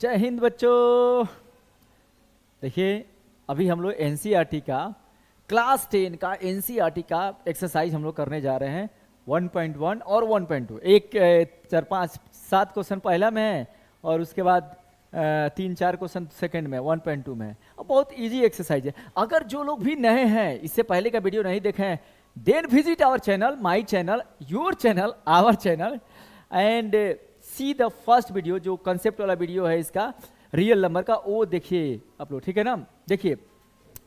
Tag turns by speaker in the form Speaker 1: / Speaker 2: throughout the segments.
Speaker 1: जय हिंद बच्चों। देखिए अभी हम लोग एनसीईआरटी का क्लास 10 का एनसीईआरटी का एक्सरसाइज हम लोग करने जा रहे हैं 1.1 और 1.2। एक 4-5-7 क्वेश्चन पहला में है और उसके बाद 3-4 क्वेश्चन सेकंड में 1.2 में है। और बहुत इजी एक्सरसाइज है। अगर जो लोग भी नए हैं, इससे पहले का वीडियो नहीं देखे हैं, then visit our channel, my channel, your channel, our channel and see the first video जो कंसेप्ट वाला वीडियो है इसका रियल नंबर का, वो देखिए आप लोग, ठीक है ना। देखिए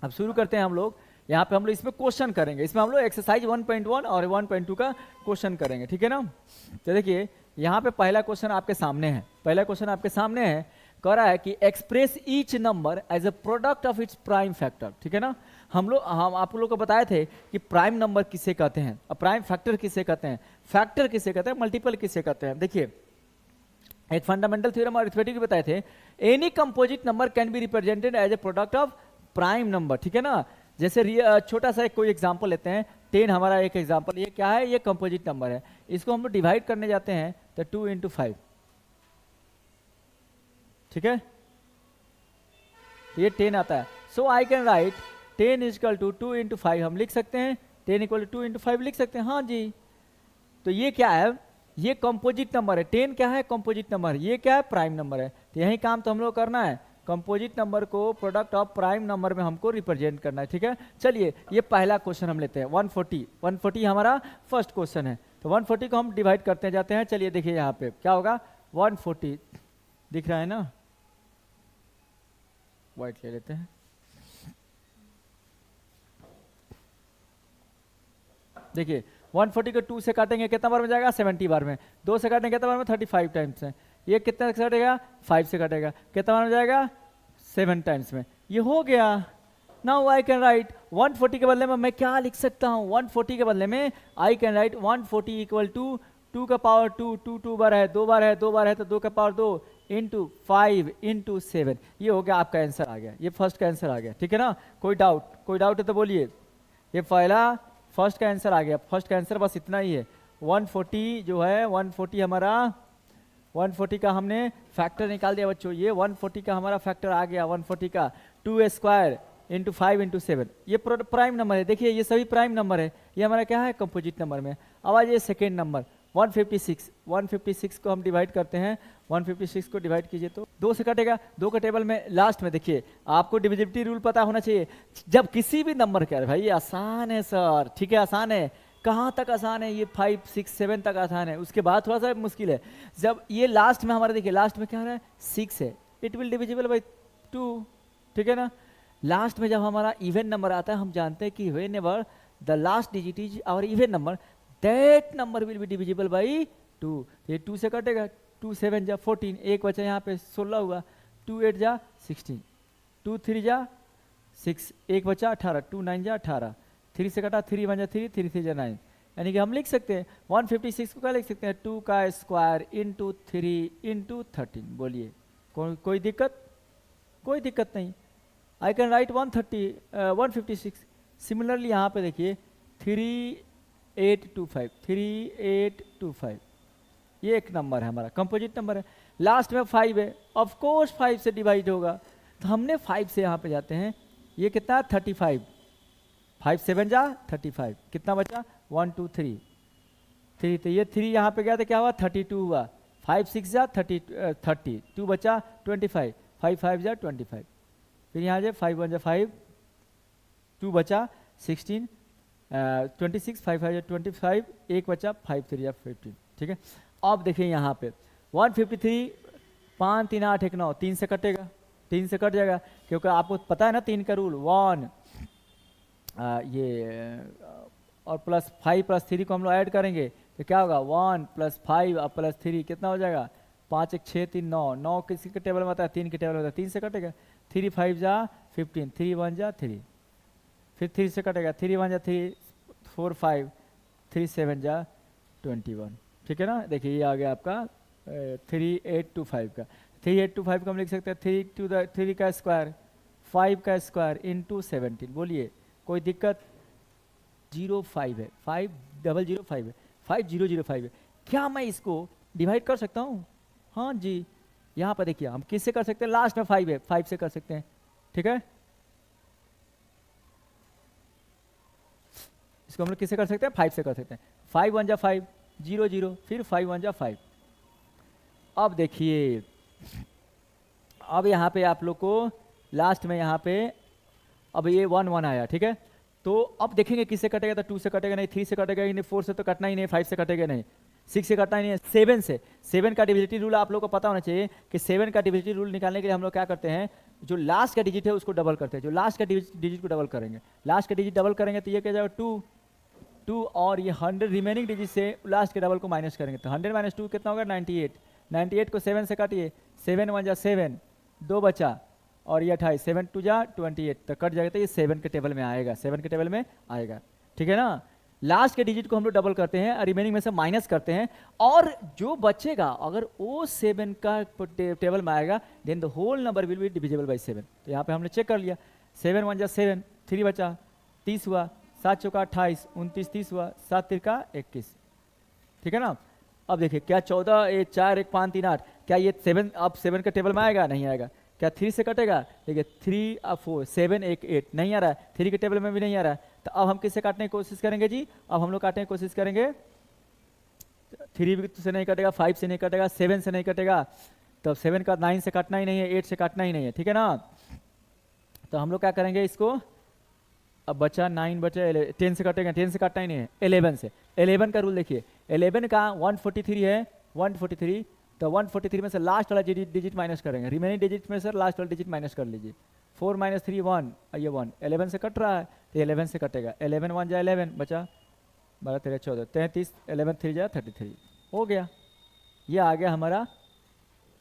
Speaker 1: अब शुरू करते हैं हम लोग। यहाँ पे हम लोग इसमें क्वेश्चन करेंगे, इसमें हम लोग एक्सरसाइज 1.1 और 1.2 का क्वेश्चन करेंगे, ठीक है ना। तो देखिए यहाँ पे पहला क्वेश्चन आपके सामने है। पहला क्वेश्चन आपके सामने है, कह रहा है कि express each number as a product of its prime factor, ठीक है ना। हम आप लोग को बताए थे कि प्राइम नंबर किसे कहते हैं और प्राइम फैक्टर किसे कहते हैं, फैक्टर किसे कहते हैं, मल्टीपल किसे कहते हैं। देखिए एक फंडामेंटल थ्योरम अरिथमेटिक बताए थे, any composite number can be represented as a product of prime number, ठीक है ना। जैसे छोटा सा कोई एग्जांपल लेते हैं, 10 हमारा एक एग्जांपल, ये क्या है, ये कंपोजिट नंबर है। इसको हम लोग डिवाइड करने जाते हैं तो 2 × 5, ठीक है, ये 10 आता है। सो आई कैन राइट 10 = 2 × 5, हम लिख सकते हैं 10 = 2 × 5 लिख सकते हैं, हाँ जी। तो ये क्या है, ये कंपोजिट नंबर है। 10 क्या है, कंपोजिट नंबर। ये क्या है, प्राइम नंबर है। तो यही काम तो हम लोग करना है, कंपोजिट नंबर को प्रोडक्ट ऑफ प्राइम नंबर में हमको रिप्रेजेंट करना है, ठीक है। चलिए ये पहला क्वेश्चन हम लेते हैं 140 हमारा फर्स्ट क्वेश्चन है। तो 140 को हम डिवाइड करते जाते हैं। चलिए देखिए यहाँ पे क्या होगा, 140 दिख रहा है ना, व्हाइट ले लेते हैं। देखिए 140 को 2 से काटेंगे कितना बार में जाएगा, 70 बार में। 2 से काटेंगे कितना बार में, 35 टाइम्स में। ये कितना से कटेगा, 5 से कटेगा, कितना बार में जाएगा, 7 टाइम्स में। ये हो गया। नाउ आई कैन राइट 140 के बदले में मैं क्या लिख सकता हूँ, 140 के बदले में आई कैन राइट 140 = 2 का पावर 2, 2 बार है, 2 बार है, 2 बार है तो 2 का पावर 2 × 5 × 7। ये हो गया, आपका आंसर आ गया, ये फर्स्ट का आंसर आ गया, ठीक है ना। कोई डाउट है तो बोलिए। ये पहला फर्स्ट का आंसर आ गया, फर्स्ट का आंसर बस इतना ही है। 140 जो है, 140 हमारा 140 का हमने फैक्टर निकाल दिया बच्चों। ये 140 का हमारा फैक्टर आ गया, 140 का 2² × 5 × 7। ये प्राइम नंबर है। देखिए ये सभी प्राइम नंबर है। ये हमारा क्या है, कंपोजिट नंबर में। अब आज ये सेकेंड नंबर 156 को हम डिवाइड करते हैं। 156 को डिवाइड कीजिए तो 2 से कटेगा, 2 का टेबल में लास्ट में। देखिए आपको डिविजिबिलिटी रूल पता होना चाहिए। जब किसी भी नंबर का, भाई आसान है सर, ठीक है, आसान है। कहाँ तक आसान है, ये 5, 6, 7 तक आसान है, उसके बाद थोड़ा सा मुश्किल है। जब ये लास्ट में हमारे, देखिए लास्ट में क्या है, 6 है, इट विल डिविजिबल बाई 2, ठीक है ना। लास्ट में जब हमारा इवन नंबर आता है, हम जानते हैं कि whenever the last digit is our even number, that number will be divisible by 2। ये 2 से कटेगा, 2 × 7 = 14, एक बचा यहाँ पे 16 हुआ, 2 × 8 = 16, 2 × 3 = 6, एक बचा 18, 2 × 9 = 18, 3 से कटा 3 × 1 = 3, 3 × 3 = 9। यानी कि हम लिख सकते हैं 156 को क्या लिख सकते हैं, 2 का स्क्वायर × 3 × 13। बोलिए कोई दिक्कत, कोई दिक्कत नहीं। आई कैन राइट 156। सिमिलरली यहाँ पे देखिए 3825, ये एक नंबर है हमारा, कंपोजिट नंबर है। लास्ट में 5 है, ऑफ कोर्स 5 से डिवाइड होगा, तो हमने 5 से यहाँ पे जाते हैं। ये कितना, 35, 5 × 7 = 35, कितना बचा, 1 2 3, तो ये 3 यहाँ पे गया तो क्या हुआ, 32 हुआ। 5 6 = 30, 2 बचा 25, 5 5 = 25, फिर यहाँ से 5 1 = 5, 2 बचा 16, 26, 5 5 = 25, एक बचा 5 3 = 15, ठीक है। अब देखिए यहाँ पे 153, 5 3 8 1 9, 3 से कटेगा, 3 से कट जाएगा, क्योंकि आपको पता है ना 3 का रूल, 1 ये और प्लस 5 + 3 को हम लोग ऐड करेंगे तो क्या होगा, 1 + 5 + 3 कितना हो जाएगा, 5 1 6 3 9, 9 किसी के टेबल में आता है, 3 के टेबल में आता है, 3 से कटेगा। 3 5 = 15, 3 1 = 3, फिर 3 से कटेगा, 3 1 = 3, 4 5, 3 7 = 21, ठीक है ना। देखिए ये आ गया आपका 3825 का। 3825 को हम लिख सकते हैं 3 का स्क्वायर, 5 का स्क्वायर × 17। बोलिए कोई दिक्कत, 05 है, 5005 है, 5005 है। क्या मैं इसको डिवाइड कर सकता हूँ, हाँ जी। यहाँ पर देखिए हम किससे कर सकते हैं, लास्ट में 5 है, 5 से कर सकते हैं, ठीक है। इसको हम लोग किससे कर सकते हैं, 5 से कर सकते हैं। 5 1 जा 5, 0 0, फिर 5 1 जा 5। अब देखिए अब यहाँ पे आप लोग को लास्ट में यहाँ पे अब ये 1 1 आया, ठीक है। तो अब देखेंगे किससे कटेगा, तो 2 से कटेगा नहीं, 3 से कटेगा ही नहीं, 4 से तो कटना ही नहीं, 5 से कटेगा नहीं, 6 से कटना ही नहीं है, 7 से। 7 का डिविजिबिलिटी रूल आप लोग को पता होना चाहिए कि 7 का डिविजिबिलिटी रूल निकालने के लिए हम लोग क्या करते हैं, जो लास्ट का डिजिट है उसको डबल करते हैं, जो लास्ट का डिजिट को डबल करेंगे, लास्ट का डिजिट डबल करेंगे तो ये क्या जाएगा 2 2, और ये 100 रिमेनिंग डिजिट से लास्ट के डबल को माइनस करेंगे तो 100 माइनस 2 कितना होगा 98। 98 को 7 से काटिए, 7 1 जा 7, 2 बचा, और ये 28, 7 2 जा 28, तो कट जाएगा, तो ये 7 के टेबल में आएगा, 7 के टेबल में आएगा, ठीक है ना। लास्ट के डिजिट को हम लोग डबल करते हैं और रिमेनिंग में से माइनस करते हैं, और जो बचेगा अगर वो 7 का टेबल में आएगा then the whole number will be divisible by 7। तो यहाँ पे हमने चेक कर लिया, 7 1 जा 7, 3 बचा, 30 हुआ, 7 चौका 28, 29 30 हुआ, 7 तिरका 21, ठीक है ना। अब देखिए क्या 14 1 4 1 5 3 8, क्या ये 7 अब 7 के टेबल में आएगा, नहीं आएगा। क्या 3 से कटेगा, देखिए 3 4 7 1 8 नहीं आ रहा है, 3 के टेबल में भी नहीं आ रहा है। तो अब हम किससे काटने की कोशिश करेंगे जी, अब हम लोग काटने की कोशिश करेंगे, 3 से नहीं कटेगा, 5 से नहीं कटेगा, 7 से नहीं कटेगा, तो 7 का 9 से काटना ही नहीं है, 8 से काटना ही नहीं है, ठीक है ना। तो हम लोग क्या करेंगे इसको, अब बचा 9 बचे, 10 से कटेगा, 10 से काटना ही नहीं है, 11 से। 11 का रूल देखिए, 11 का 143 है, 143, तो 143 में से लास्ट वाला डिजिट माइनस करेंगे, रिमेनिंग डिजिट में से लास्ट वाला डिजिट माइनस कर लीजिए। 4 - 3 1, ये 1, 11 से कट रहा है तो 11 से कटेगा, 11 1 जा 11 बचा, 12 13 14 33, 11 3 जा 33, हो गया। ये आ गया हमारा,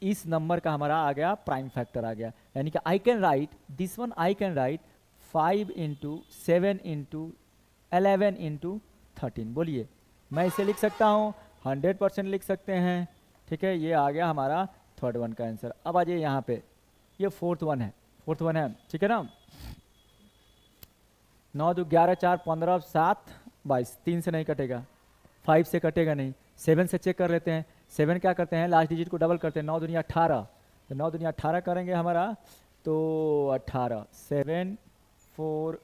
Speaker 1: इस नंबर का हमारा आ गया प्राइम फैक्टर आ गया, यानी कि आई can right this one, I can right 5 × 7 × 11 × 13। बोलिए, मैं इसे लिख सकता हूँ, 100% लिख सकते हैं, ठीक है। ये आ गया हमारा थर्ड वन का आंसर। अब आ जाइए यहाँ पे, ये फोर्थ वन है, ठीक है ना। 9 2 11 4 15 7 22, 3 से नहीं कटेगा, 5 से कटेगा नहीं, 7 से चेक कर लेते हैं। 7 क्या करते हैं, लास्ट डिजिट को डबल करते हैं, 9 दूनी 18, तो 9 दूनी 18 करेंगे हमारा, तो 18, 7 4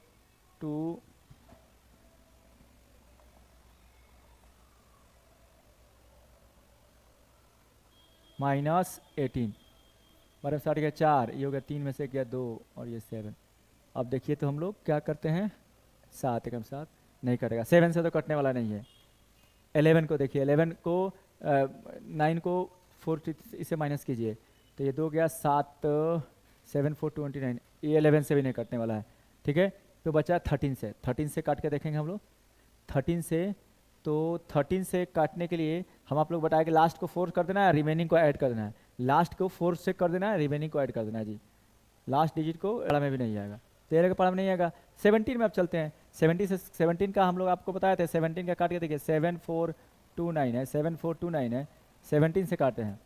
Speaker 1: 2 -18, 12 60 गया 4, ये हो गया 3 में से गया 2, और ये 7। अब देखिए तो हम लोग क्या करते हैं, 7 एकम 7 नहीं कटेगा, 7 से तो कटने वाला नहीं है। 11 को देखिए, 11 को 9 को 4 इसे माइनस कीजिए, तो ये 2 गया 7, 7 4 29, ये 11 से भी नहीं कटने वाला है, ठीक है। तो बचा 13 से, 13 से काट के देखेंगे हम लोग, 13 से, तो 13 से काटने के लिए हम आप लोग बताया कि लास्ट को 4 कर देना है, रिमेनिंग को ऐड कर देना है, लास्ट को 4 से कर देना है, रिमेनिंग को ऐड कर देना है जी। लास्ट डिजिट को पढ़ा में भी नहीं आएगा, 13 का पढ़ा में नहीं आएगा। 17 में अब चलते हैं, 70 से 17 का हम लोग आपको बताए थे, 17 का काट के देखिए, 7 4 2 9 है, 7 4 2 9 है, 17 से काटते हैं,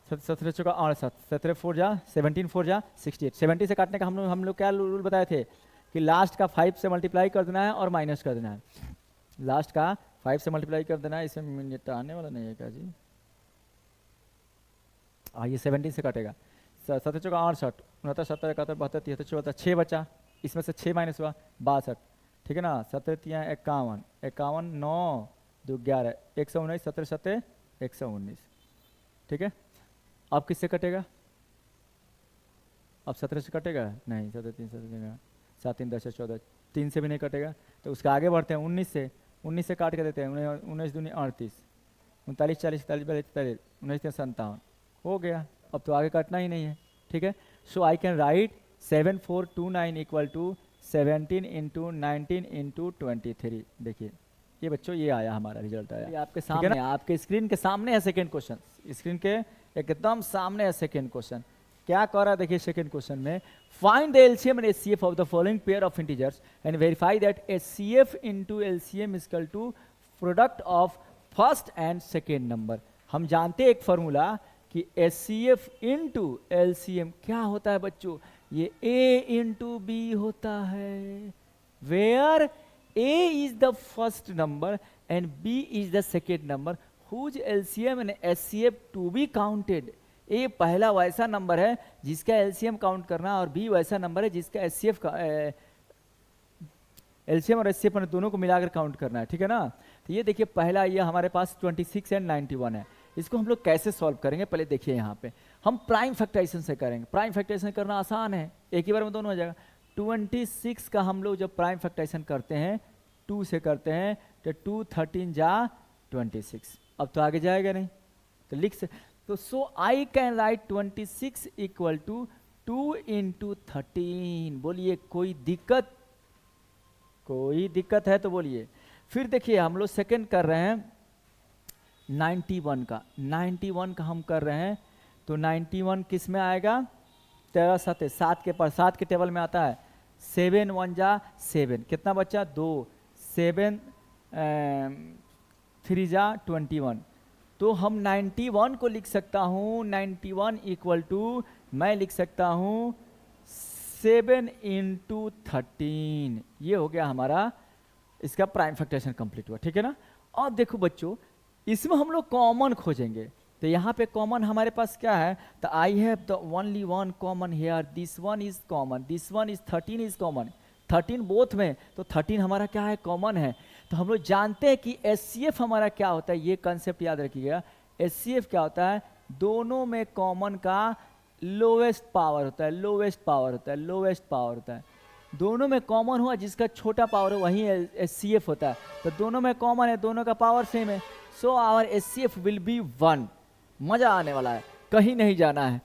Speaker 1: 17 चौका 8, 17 4 जा 17 4 जा 68। 70 से काटने का हम लोग क्या रूल बताए थे कि लास्ट का 5 से मल्टीप्लाई कर देना है और माइनस कर देना है, लास्ट का 5 से मल्टीप्लाई कर देना है, इसमें मिनट आने वाला नहीं है क्या जी। ये 17 से कटेगा, 17 चौका 68, 69 70 71 72 73 74, 6 बचा, इसमें से 6 माइनस हुआ 62, ठीक है ना। 17 3 51, 51 9 2 11, 119, 17 7 119, ठीक है। अब किससे कटेगा, अब 17 से कटेगा नहीं, 17 3 17 7 3 10 14, 3 से भी नहीं कटेगा, तो उसका आगे बढ़ते हैं 19 से, 19 से काट के देते हैं, 19 दूनी 38, 39 40 41 42 19 3 57, हो गया। अब तो आगे काटना ही नहीं है, ठीक है। So I can write 7429 equal to 17 × 19 × 23। देखिए ये बच्चों, ये आया हमारा रिजल्ट आया, ये आपके सामने, आपके स्क्रीन के सामने है सेकेंड क्वेश्चन, स्क्रीन के एकदम सामने है सेकेंड क्वेश्चन। क्या कर रहा है देखिए, सेकेंड क्वेश्चन में find the LCM and HCF of the following pair of integers and verify that HCF into LCM is equal to product of first and second number. हम जानते हैं एक फॉर्मूला कि एचसीएफ इनटू एलसीएम क्या होता है बच्चों, ये A × B होता है, where A is the first number and B is the second number whose LCM and HCF to be counted ए पहला वैसा नंबर है जिसका एलसीएम काउंट करना, और बी वैसा नंबर है जिसका एचसीएफ का एलसीएम और एचसीएफ दोनों को मिलाकर काउंट करना है, ठीक है ना। तो ये देखिए पहला ये हमारे पास 26 एंड 91 है। इसको हम लोग कैसे सॉल्व करेंगे, पहले देखिए यहाँ पे हम प्राइम फैक्टराइजेशन से करेंगे। प्राइम फैक्टराइजेशन करना आसान है, एक ही बार में दोनों हो जाएगा। 26 का हम लोग जब प्राइम फैक्टराइजेशन करते हैं 2 से करते हैं तो 2 13 जा 26। अब तो आगे जाएगा नहीं तो लिख से, तो so I can write 26 equal to 2 into 13। बोलिए कोई दिक्कत, कोई दिक्कत है तो बोलिए। फिर देखिए हम लोग सेकंड कर रहे हैं 91 का, 91 का हम कर रहे हैं तो 91 किस में आएगा, 13 7 7 के पर 7 के टेबल में आता है। 7 1 जा 7, कितना बच्चा 2, 7 3 जा 21। तो हम 91 को लिख सकता हूँ 91 इक्वल टू मैं लिख सकता हूँ 7 इंटू 13। ये हो गया हमारा इसका प्राइम फैक्टराइजेशन कंप्लीट हुआ, ठीक है ना। अब देखो बच्चों इसमें हम लोग कॉमन खोजेंगे, तो यहाँ पे कॉमन हमारे पास क्या है, तो I have the only one common hair, this one is common, this one is 13 is common, 13 both में, तो 13 हमारा क्या है कॉमन है। तो हम लोग जानते हैं कि एचसीएफ हमारा क्या होता है, ये कंसेप्ट याद रखिएगा। एचसीएफ क्या होता है, दोनों में कॉमन का लोवेस्ट पावर होता है, लोवेस्ट पावर होता है, लोवेस्ट पावर होता है। दोनों में कॉमन हुआ जिसका छोटा पावर हो वही एचसीएफ होता है। तो दोनों में कॉमन है, दोनों का पावर सेम है, so our HCF will be 1। मजा आने वाला है, कहीं नहीं जाना है,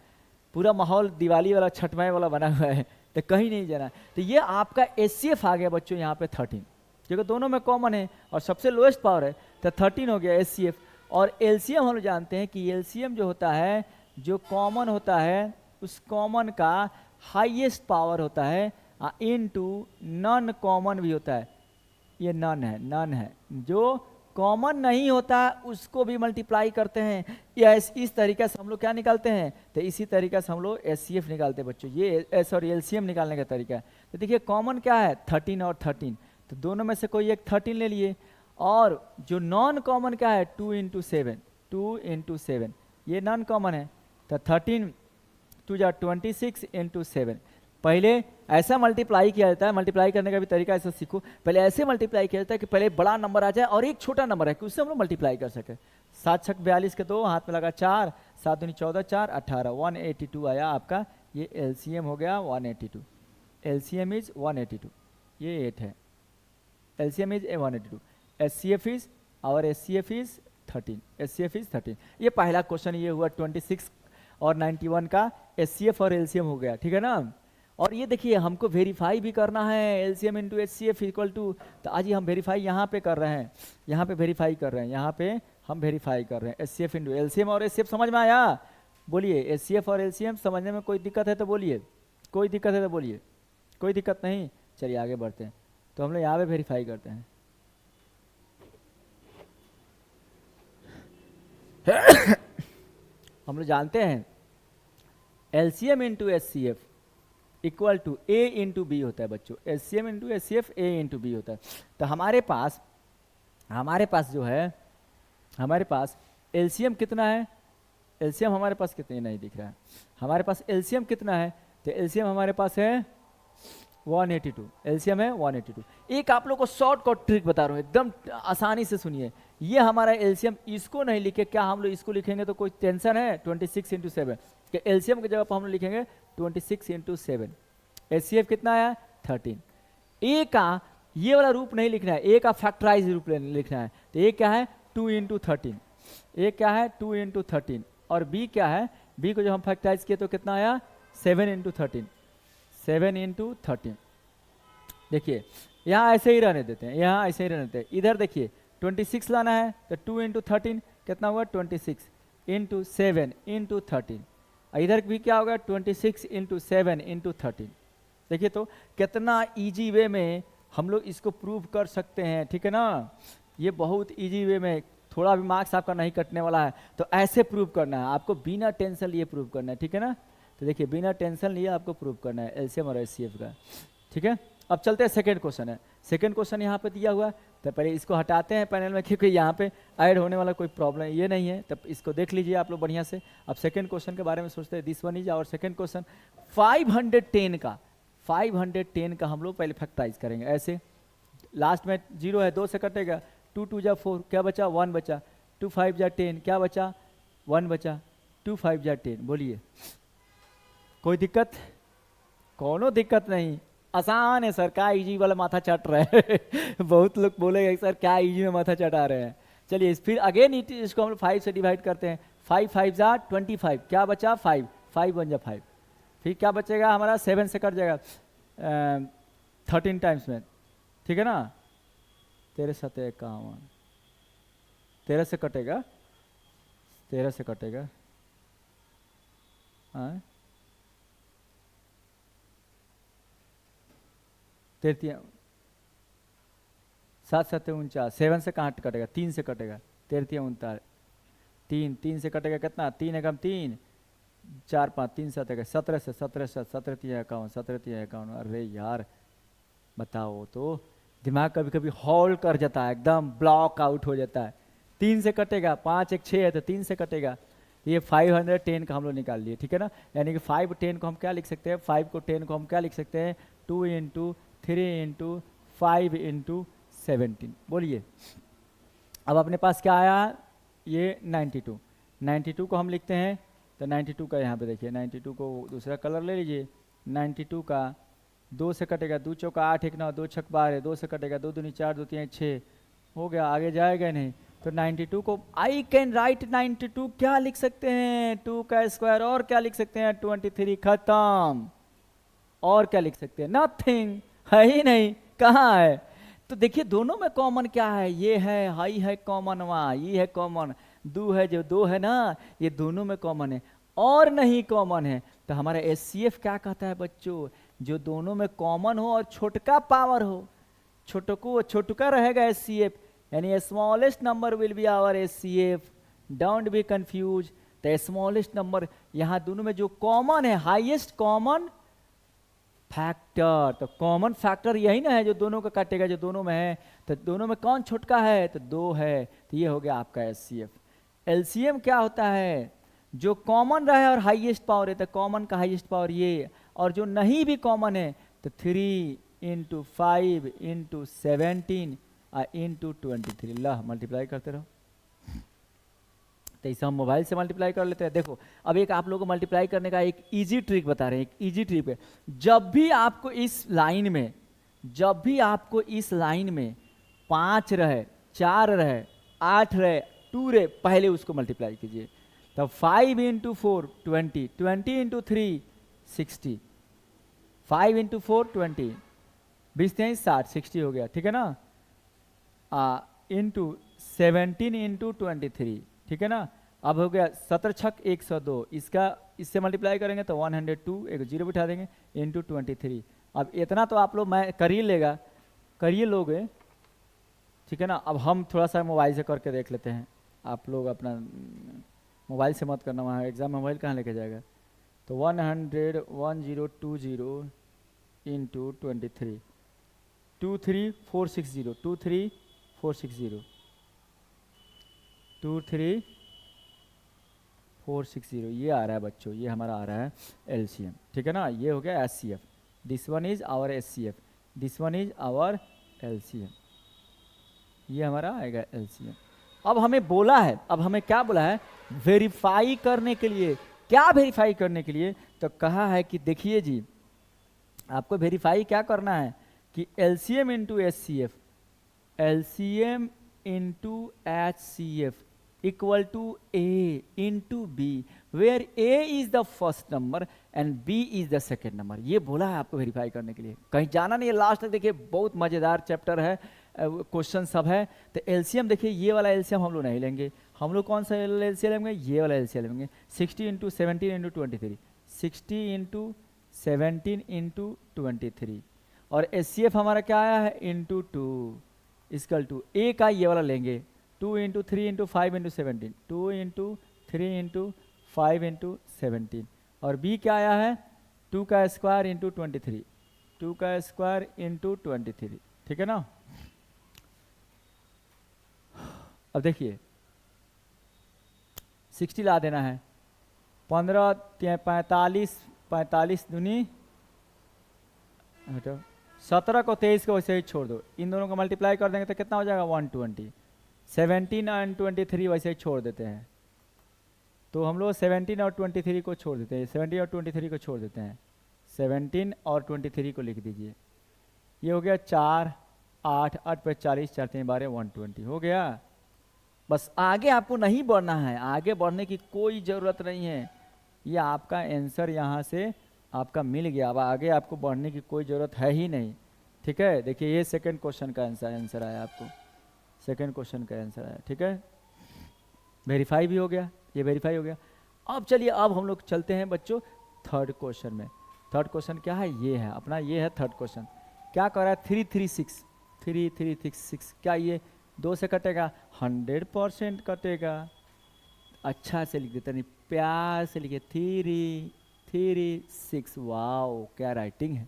Speaker 1: पूरा माहौल दिवाली वाला छठमाई वाला बना हुआ है, तो कहीं नहीं जाना है। तो ये आपका एचसीएफ आ गया बच्चों यहाँ पे 13, क्योंकि दोनों में कॉमन है और सबसे लोएस्ट पावर है, तो 13 हो गया एचसीएफ। और एलसीएम हम लोग जानते हैं कि एलसीएम जो होता है, जो कॉमन होता है उस कॉमन का हाईएस्ट पावर होता है इनटू नॉन कॉमन भी होता है। ये नॉन है, नॉन है, जो कॉमन नहीं होता उसको भी मल्टीप्लाई करते हैं, या इस तरीके से हम लोग क्या निकालते हैं, तो इसी तरीके से हम लोग एचसीएफ निकालते हैं बच्चों। ये सॉरी एलसीएम निकालने का तरीका है। तो देखिए कॉमन क्या है 13 और 13, तो दोनों में से कोई एक 13 ले लिए, और जो नॉन कॉमन क्या है 2 इंटू 7, 2 इंटू 7 ये नॉन कॉमन है, तो 13 2 जा 26 इंटू 7। पहले ऐसा मल्टीप्लाई किया जाता है, मल्टीप्लाई करने का भी तरीका ऐसा सीखो, पहले ऐसे मल्टीप्लाई किया जाता है कि पहले बड़ा नंबर आ जाए और एक छोटा नंबर है कि उससे हम लोग मल्टीप्लाई कर सके। 7 छक 42 के 2, हाथ में लगा 4, 7 दूनी 14, 4 18, 182 आया आपका। ये एलसीएम हो गया 182, एलसीएम इज 182, ये 8 है, एलसीएम इज 182, एचसीएफ इज और एचसीएफ इज 13, एचसीएफ इज 13। ये पहला क्वेश्चन ये हुआ 26 और 91 का एचसीएफ और एलसीएम हो गया, ठीक है ना। और ये देखिए हमको वेरीफाई भी करना है, LCM into HCF equal to, तो आज ही हम वेरीफाई यहाँ पे कर रहे हैं, यहाँ पे वेरीफाई कर रहे हैं, यहाँ पे हम वेरीफाई कर रहे हैं। एचसीएफ इंटू एलसीएम और एचसीएफ समझ में आया, बोलिए एचसीएफ और एलसीएम समझने में कोई दिक्कत है तो बोलिए, कोई दिक्कत है तो बोलिए, कोई दिक्कत नहीं। चलिए आगे बढ़ते हैं, तो हम लोग यहाँ पे वेरीफाई करते हैं। हम लोग जानते हैं LCM into HCF equal to A into B होता है बच्चों, LCM into HCF A into B होता है। तो हमारे पास जो है, हमारे पास एलसीएम कितना है, एलसीएम हमारे पास कितने नहीं दिख रहा है, हमारे पास एलसीएम कितना है, तो एलसीएम हमारे पास है 182, एलसीएम है 182। एक आप लोग को शॉर्टकट ट्रिक बता रहा हूँ, एकदम आसानी से सुनिए। ये हमारा एलसीएम, इसको नहीं लिखे, क्या हम लोग इसको लिखेंगे तो कोई टेंशन है, 26 इंटू 7 कि एलसीएम की जगह पर हम लोग लिखेंगे 26 इंटू 7। एचसीएफ कितना आया 13। ए का ये वाला रूप नहीं लिखना है, ए का फैक्टराइज रूप लिखना है। तो ए क्या है 2 इंटू 13, ए क्या है 2 इंटू 13, और बी क्या है, बी को जब हम फैक्टराइज किए तो कितना आया 7 इंटू 13, 7 इंटू 13। देखिए यहाँ ऐसे ही रहने देते हैं, यहाँ ऐसे ही रहने देते हैं। इधर देखिए 26 लाना है तो 2 इंटू 13 कितना हुआ 26 इंटू 7 इंटू 13, इधर भी क्या होगा 26 इंटू 7 इंटू 13। देखिए तो कितना इजी वे में हम लोग इसको प्रूव कर सकते हैं, ठीक है ना। ये बहुत इजी वे में, थोड़ा भी मार्क्स आपका नहीं कटने वाला है, तो ऐसे प्रूव करना है आपको, बिना टेंशन लिए प्रूव करना है, ठीक है ना। तो देखिए बिना टेंशन लिए आपको प्रूव करना है एलसीएम और एचसीएफ का, ठीक है। अब चलते हैं सेकेंड क्वेश्चन है। सेकेंड क्वेश्चन यहाँ पे दिया हुआ है तो पहले इसको हटाते हैं पैनल में, क्योंकि यहाँ पे ऐड होने वाला कोई प्रॉब्लम ये नहीं है। तब इसको देख लीजिए आप लोग बढ़िया से। अब सेकंड क्वेश्चन के बारे में सोचते हैं। This one is our second question. 510 का हम लोग पहले फैक्टराइज करेंगे ऐसे। लास्ट में 0 है, 2 से कटेगा, 2 2 जा 4, क्या बचा 1 बचा, 2 5 जा 10, क्या बचा 1 बचा, 2 5 जा 10। बोलिए कोई दिक्कत? कोनो दिक्कत नहीं, आसान है सर, क्या इजी वाला माथा चाट रहा है बहुत लोग बोलेंगे सर क्या इजी में माथा चटा रहे हैं। चलिए फिर अगेन इसको हम लोग 5 से डिवाइड करते हैं। 5 5 जा 25, क्या बचा 5, 5 1 जा 5, फिर क्या बचेगा हमारा 7 से कट जाएगा 13 टाइम्स में, ठीक है ना। 13 7 51, 13 से कटेगा, 13 से कटेगा, हाँ 7 7 49, 7 से कहाँ कटेगा, 3 से कटेगा, 13 39, 3 से कटेगा कितना, 3 एकम 3, 4 5 3 7 17 से 17 7 17 3 51, 17 3 51। अरे यार बताओ तो, दिमाग कभी कभी हॉल कर जाता है, एकदम ब्लॉक आउट हो जाता है। 3 से कटेगा, 5 1 6 है तो 3 से कटेगा। ये 510 का हम लोग निकाल लिए, ठीक है ना। यानी कि 5 10 को हम क्या लिख सकते हैं, 5 को 10 को हम क्या लिख सकते हैं, 2 इंटू 3 इंटू 5 इंटू 17। बोलिए अब अपने पास क्या आया, ये 92। 92 को हम लिखते हैं तो 92 का यहाँ पे देखिए, 92 को दूसरा कलर ले लीजिए। 92 का 2 से कटेगा, 2 चौका 8 1 9, 2 छक 12, 2 से कटेगा 2 दूनी 4, 2 3 6, हो गया, आगे जाएगा नहीं। तो 92 को आई कैन राइट 92 क्या लिख सकते हैं, 2 का स्क्वायर, और क्या लिख सकते हैं 23, खत्म। और क्या लिख सकते हैं, नथिंग, है ही नहीं, कहाँ है। तो देखिए दोनों में कॉमन क्या है, ये है हाई है कॉमन, वहाँ ये है कॉमन, 2 है, जो 2 है ना ये दोनों में कॉमन है, और नहीं कॉमन है। तो हमारा एचसीएफ क्या कहता है बच्चों, जो दोनों में कॉमन हो और छोटका पावर हो, छोटका रहेगा एचसीएफ, यानी smallest number will be our HCF, don't be confuse. तो स्मॉलेस्ट नंबर यहाँ दोनों में जो कॉमन है, हाईएस्ट कॉमन फैक्टर, तो कॉमन फैक्टर यही ना है जो दोनों का काटेगा, जो दोनों में है। तो दोनों में कौन छोटका है, तो 2 है, तो ये हो गया आपका एचसीएफ। एलसीएम क्या होता है, जो कॉमन रहे और हाईएस्ट पावर है, तो कॉमन का हाईएस्ट पावर ये, और जो नहीं भी कॉमन है तो 3 इंटू 5 इंटू 17 इंटू 23, ला मल्टीप्लाई करते रहो। तो इसे हम मोबाइल से मल्टीप्लाई कर लेते हैं। देखो अब एक आप लोगों को मल्टीप्लाई करने का एक इजी ट्रिक बता रहे हैं, एक इजी ट्रिक है। जब भी आपको इस लाइन में 5 रहे, 4 रहे, 8 रहे, 2 रहे, पहले उसको मल्टीप्लाई कीजिए। तब 5 इंटू 4 20, 20 इंटू 3 60, 5 इंटू 4 20, 20 60, 60 हो गया, ठीक है ना। इंटू 17 इंटू 23, ठीक है ना। अब हो गया 17 छक 102, इससे मल्टीप्लाई करेंगे तो 102, एक 0 बिठा देंगे, इंटू 23। अब इतना तो आप लोग मैं करिए लोगे, ठीक है ना। अब हम थोड़ा सा मोबाइल से करके देख लेते हैं, आप लोग अपना मोबाइल से मत करना, वहाँ एग्जाम में मोबाइल कहाँ लेके जाएगा। तो 100 1020 इंटू 23, 23460, 23460, 23460, ये आ रहा है बच्चों, ये हमारा आ रहा है एलसीएम, ठीक है ना। ये हो गया HCF, this one is our HCF, this one is our LCM, ये हमारा आएगा एलसीएम। अब हमें बोला है, अब हमें क्या बोला है, वेरीफाई करने के लिए। क्या वेरीफाई करने के लिए, तो कहा है कि देखिए जी आपको वेरीफाई क्या करना है कि LCM into HCF, LCM into HCF equal to A into B, where A is the first number and B is the second number. ये बोला है आपको वेरीफाई करने के लिए, कहीं जाना नहीं है, लास्ट तक देखिए, बहुत मजेदार चैप्टर है, क्वेश्चन सब है। तो एलसीएम देखिए, ये वाला एलसीएम हम लोग नहीं लेंगे, हम लोग कौन सा एलसीएम लेंगे, ये वाला एलसीएम लेंगे, 60 इंटू 17 इंटू 23, 60 इंटू 17 इंटू 23, और एचसीएफ हमारा क्या आया है इंटू 2 इक्वल टू ए का ये वाला लेंगे, 2 into 3 into 5 into 17, 2 into 3 into 5 into 17, और बी क्या आया है 2 का स्क्वायर इंटू 23, 2 का स्क्वायर इंटू 23, ठीक है ना। अब देखिए 60 ला देना है, 15 45, 45 दूनी हटो 17 को 23 को वैसे ही छोड़ दो, इन दोनों को मल्टीप्लाई कर देंगे तो कितना हो जाएगा 120। 17 और 23 वैसे ही छोड़ देते हैं, तो हम लोग 17 और 23 को छोड़ देते हैं, 17 और 23 को छोड़ देते हैं, 17 और 23 को लिख दीजिए। ये हो गया 4 8 8 पे 40, 4 3 12 120 हो गया। बस आगे आपको नहीं बढ़ना है, आगे बढ़ने की कोई ज़रूरत नहीं है, ये आपका आंसर यहाँ से आपका मिल गया। अब आगे आपको बढ़ने की कोई ज़रूरत है ही नहीं, ठीक है। देखिए ये सेकंड क्वेश्चन का आंसर आया, आपको सेकंड क्वेश्चन का आंसर आया, ठीक है। वेरीफाई भी हो गया, ये वेरीफाई हो गया। अब चलिए अब हम लोग चलते हैं बच्चों थर्ड क्वेश्चन में। थर्ड क्वेश्चन क्या है, ये है अपना, ये है थर्ड क्वेश्चन। क्या कर रहा है 336, 3336, क्या ये 2 से कटेगा? 100% कटेगा। अच्छा से लिख देते, नहीं प्यार से लिखे 336। वाओ क्या राइटिंग है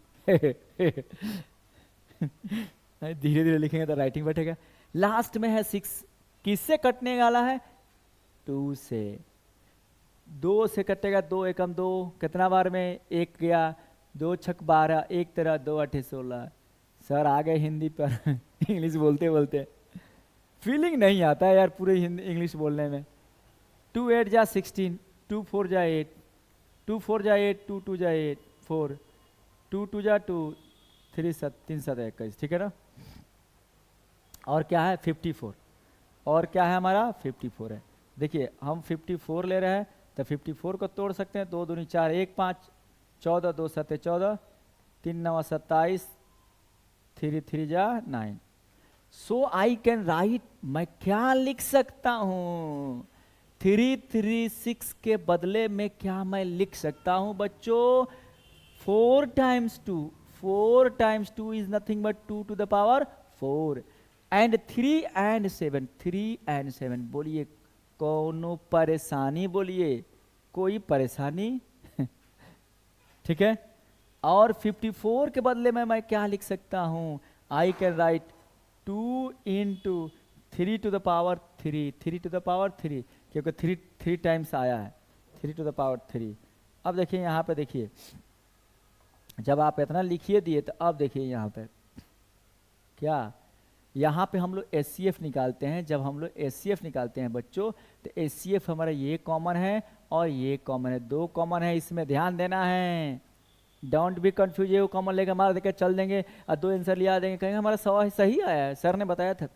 Speaker 1: धीरे धीरे लिखेंगे तो राइटिंग बैठेगा। लास्ट में है 6, किससे कटने वाला है? 2 से। 2 से कटेगा, 2 एकम 2, कितना बार में 1 गया, 2 छक 12, 1 तेरह 2 8 16। सर आ गए हिंदी पर इंग्लिश बोलते बोलते फीलिंग नहीं आता है यार पूरे हिंदी इंग्लिश बोलने में। 2 8 जा 16, 2 4 जा 8, 2 4 जा 8, 2 2 जा 8 4, 2 2 जा 2, 3 7 3 7 21, ठीक है ना। और क्या है 54, और क्या है हमारा 54 है। देखिए हम 54 ले रहे हैं तो 54 को तोड़ सकते हैं, 2 दूनी 4 1 5, 14 2 7 14, 3 9 27, 3 3 जा 9। सो आई कैन राइट, मैं क्या लिख सकता हूँ 336 के बदले में क्या मैं लिख सकता हूँ बच्चों 4 times 2, 4 times 2 is nothing but 2 to the power 4 and 3 and 7, 3 and 7। बोलिए कोनो परेशानी, बोलिए कोई परेशानी ठीक है। और 54 के बदले में मैं क्या लिख सकता हूँ, आई can right 2 into 3 to the power 3, 3 to the power 3, क्योंकि 3 टाइम्स आया है, 3 to the power 3। अब देखिए यहाँ पे, देखिए जब आप इतना लिखिए दिए तो अब देखिए यहाँ पे क्या, यहाँ पे हम लोग SCF निकालते हैं। जब हम लोग SCF निकालते हैं बच्चों तो SCF हमारा ये कॉमन है और ये कॉमन है, 2 कॉमन है, इसमें ध्यान देना है। डोंट बी कंफ्यूज, ये कॉमन लेकर मार देकर चल देंगे और 2 आंसर लिया देंगे, कहेंगे हमारा सवाल सही आया है, सर ने बताया था।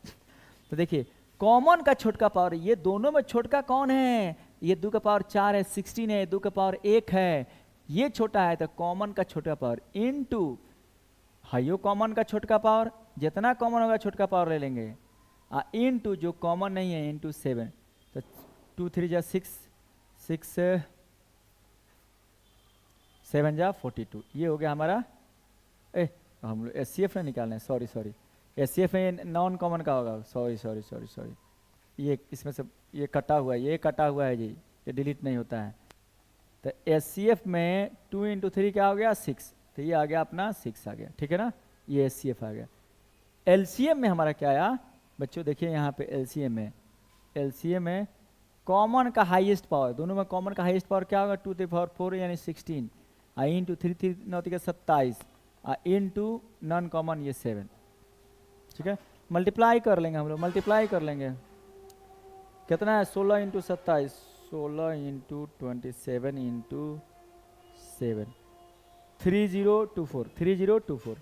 Speaker 1: तो देखिए कॉमन का छोटका पावर, ये दोनों में छोटका कौन है, ये 2 का पावर 4 है, 16 है, 2 का पावर 1 है, ये छोटा है। तो कॉमन का छोटा पावर इनटू हाइयो कॉमन का छोटका पावर, जितना कॉमन होगा छोटका पावर ले लेंगे, इनटू जो कॉमन नहीं है इनटू 7। तो 2 3 जा 6, 6 7 जा 42, ये हो गया हमारा। हम लोग SCF ने निकालना है, सॉरी सॉरी, SCF में नॉन कॉमन का होगा, सॉरी सॉरी सॉरी सॉरी, ये इसमें से ये कटा हुआ है, ये कटा हुआ है जी, ये डिलीट नहीं होता है। तो SCF में 2 into 3 क्या हो गया 6, तो ये आ गया अपना 6 आ गया, ठीक है ना, ये SCF आ गया। LCM में हमारा क्या आया बच्चों, देखिए यहाँ पे LCM में कॉमन का हाईएस्ट पावर, दोनों में कॉमन का हाईएस्ट पावर क्या होगा 2 to the power 4 यानी 16, इंटू 3 3 9 के 27, इंटू नॉन कॉमन ये 7, ठीक है। मल्टीप्लाई कर लेंगे हम लोग, मल्टीप्लाई कर लेंगे, कितना है 16 इंटू 27, 16 इंटू 27 इंटू 7, 3024, 3024,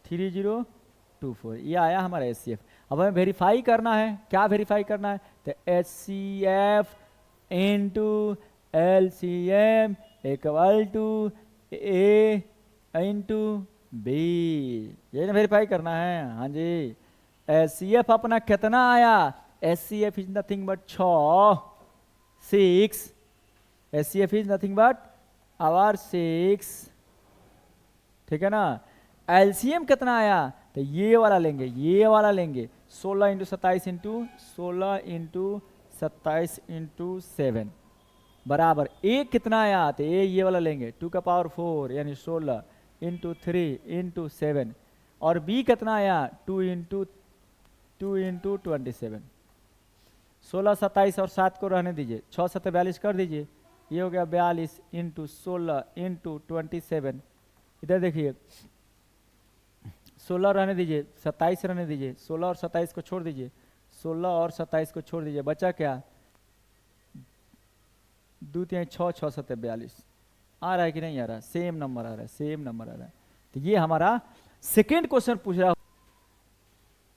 Speaker 1: 3024, ये आया हमारा SCF। अब हमें वेरीफाई करना है, क्या वेरीफाई करना है, तो SCF into LCM equal to A into B, ये ना वेरीफाई करना है। हाँ जी, SCF अपना कितना आया, SCF is nothing but 6, SCF is nothing but our 6, ठीक है ना। LCM कितना आया, तो ये वाला लेंगे, ये वाला लेंगे, 16 इंटू 27 इंटू 16 इंटू 27 इंटू 7 बराबर ए कितना आया, तो ये वाला लेंगे 2 का पावर 4 यानी 16 इंटू 3 इंटू 7, और B कितना आया 2 इंटू 27, 16, 27 और 7 को रहने दीजिए, 6 7 42 कर दीजिए, ये हो गया 42 इंटू 16 इंटू 27। इधर देखिए 16 रहने दीजिए, 27 रहने दीजिए, 16 और 27 को छोड़ दीजिए, 16 और 27 को छोड़ दीजिए, बचा क्या, 2 3 6 6 7 42। आ रहा है कि नहीं आ रहा है, सेम नंबर आ रहा है, सेम नंबर आ रहा है। तो ये हमारा सेकेंड क्वेश्चन पूछ रहा।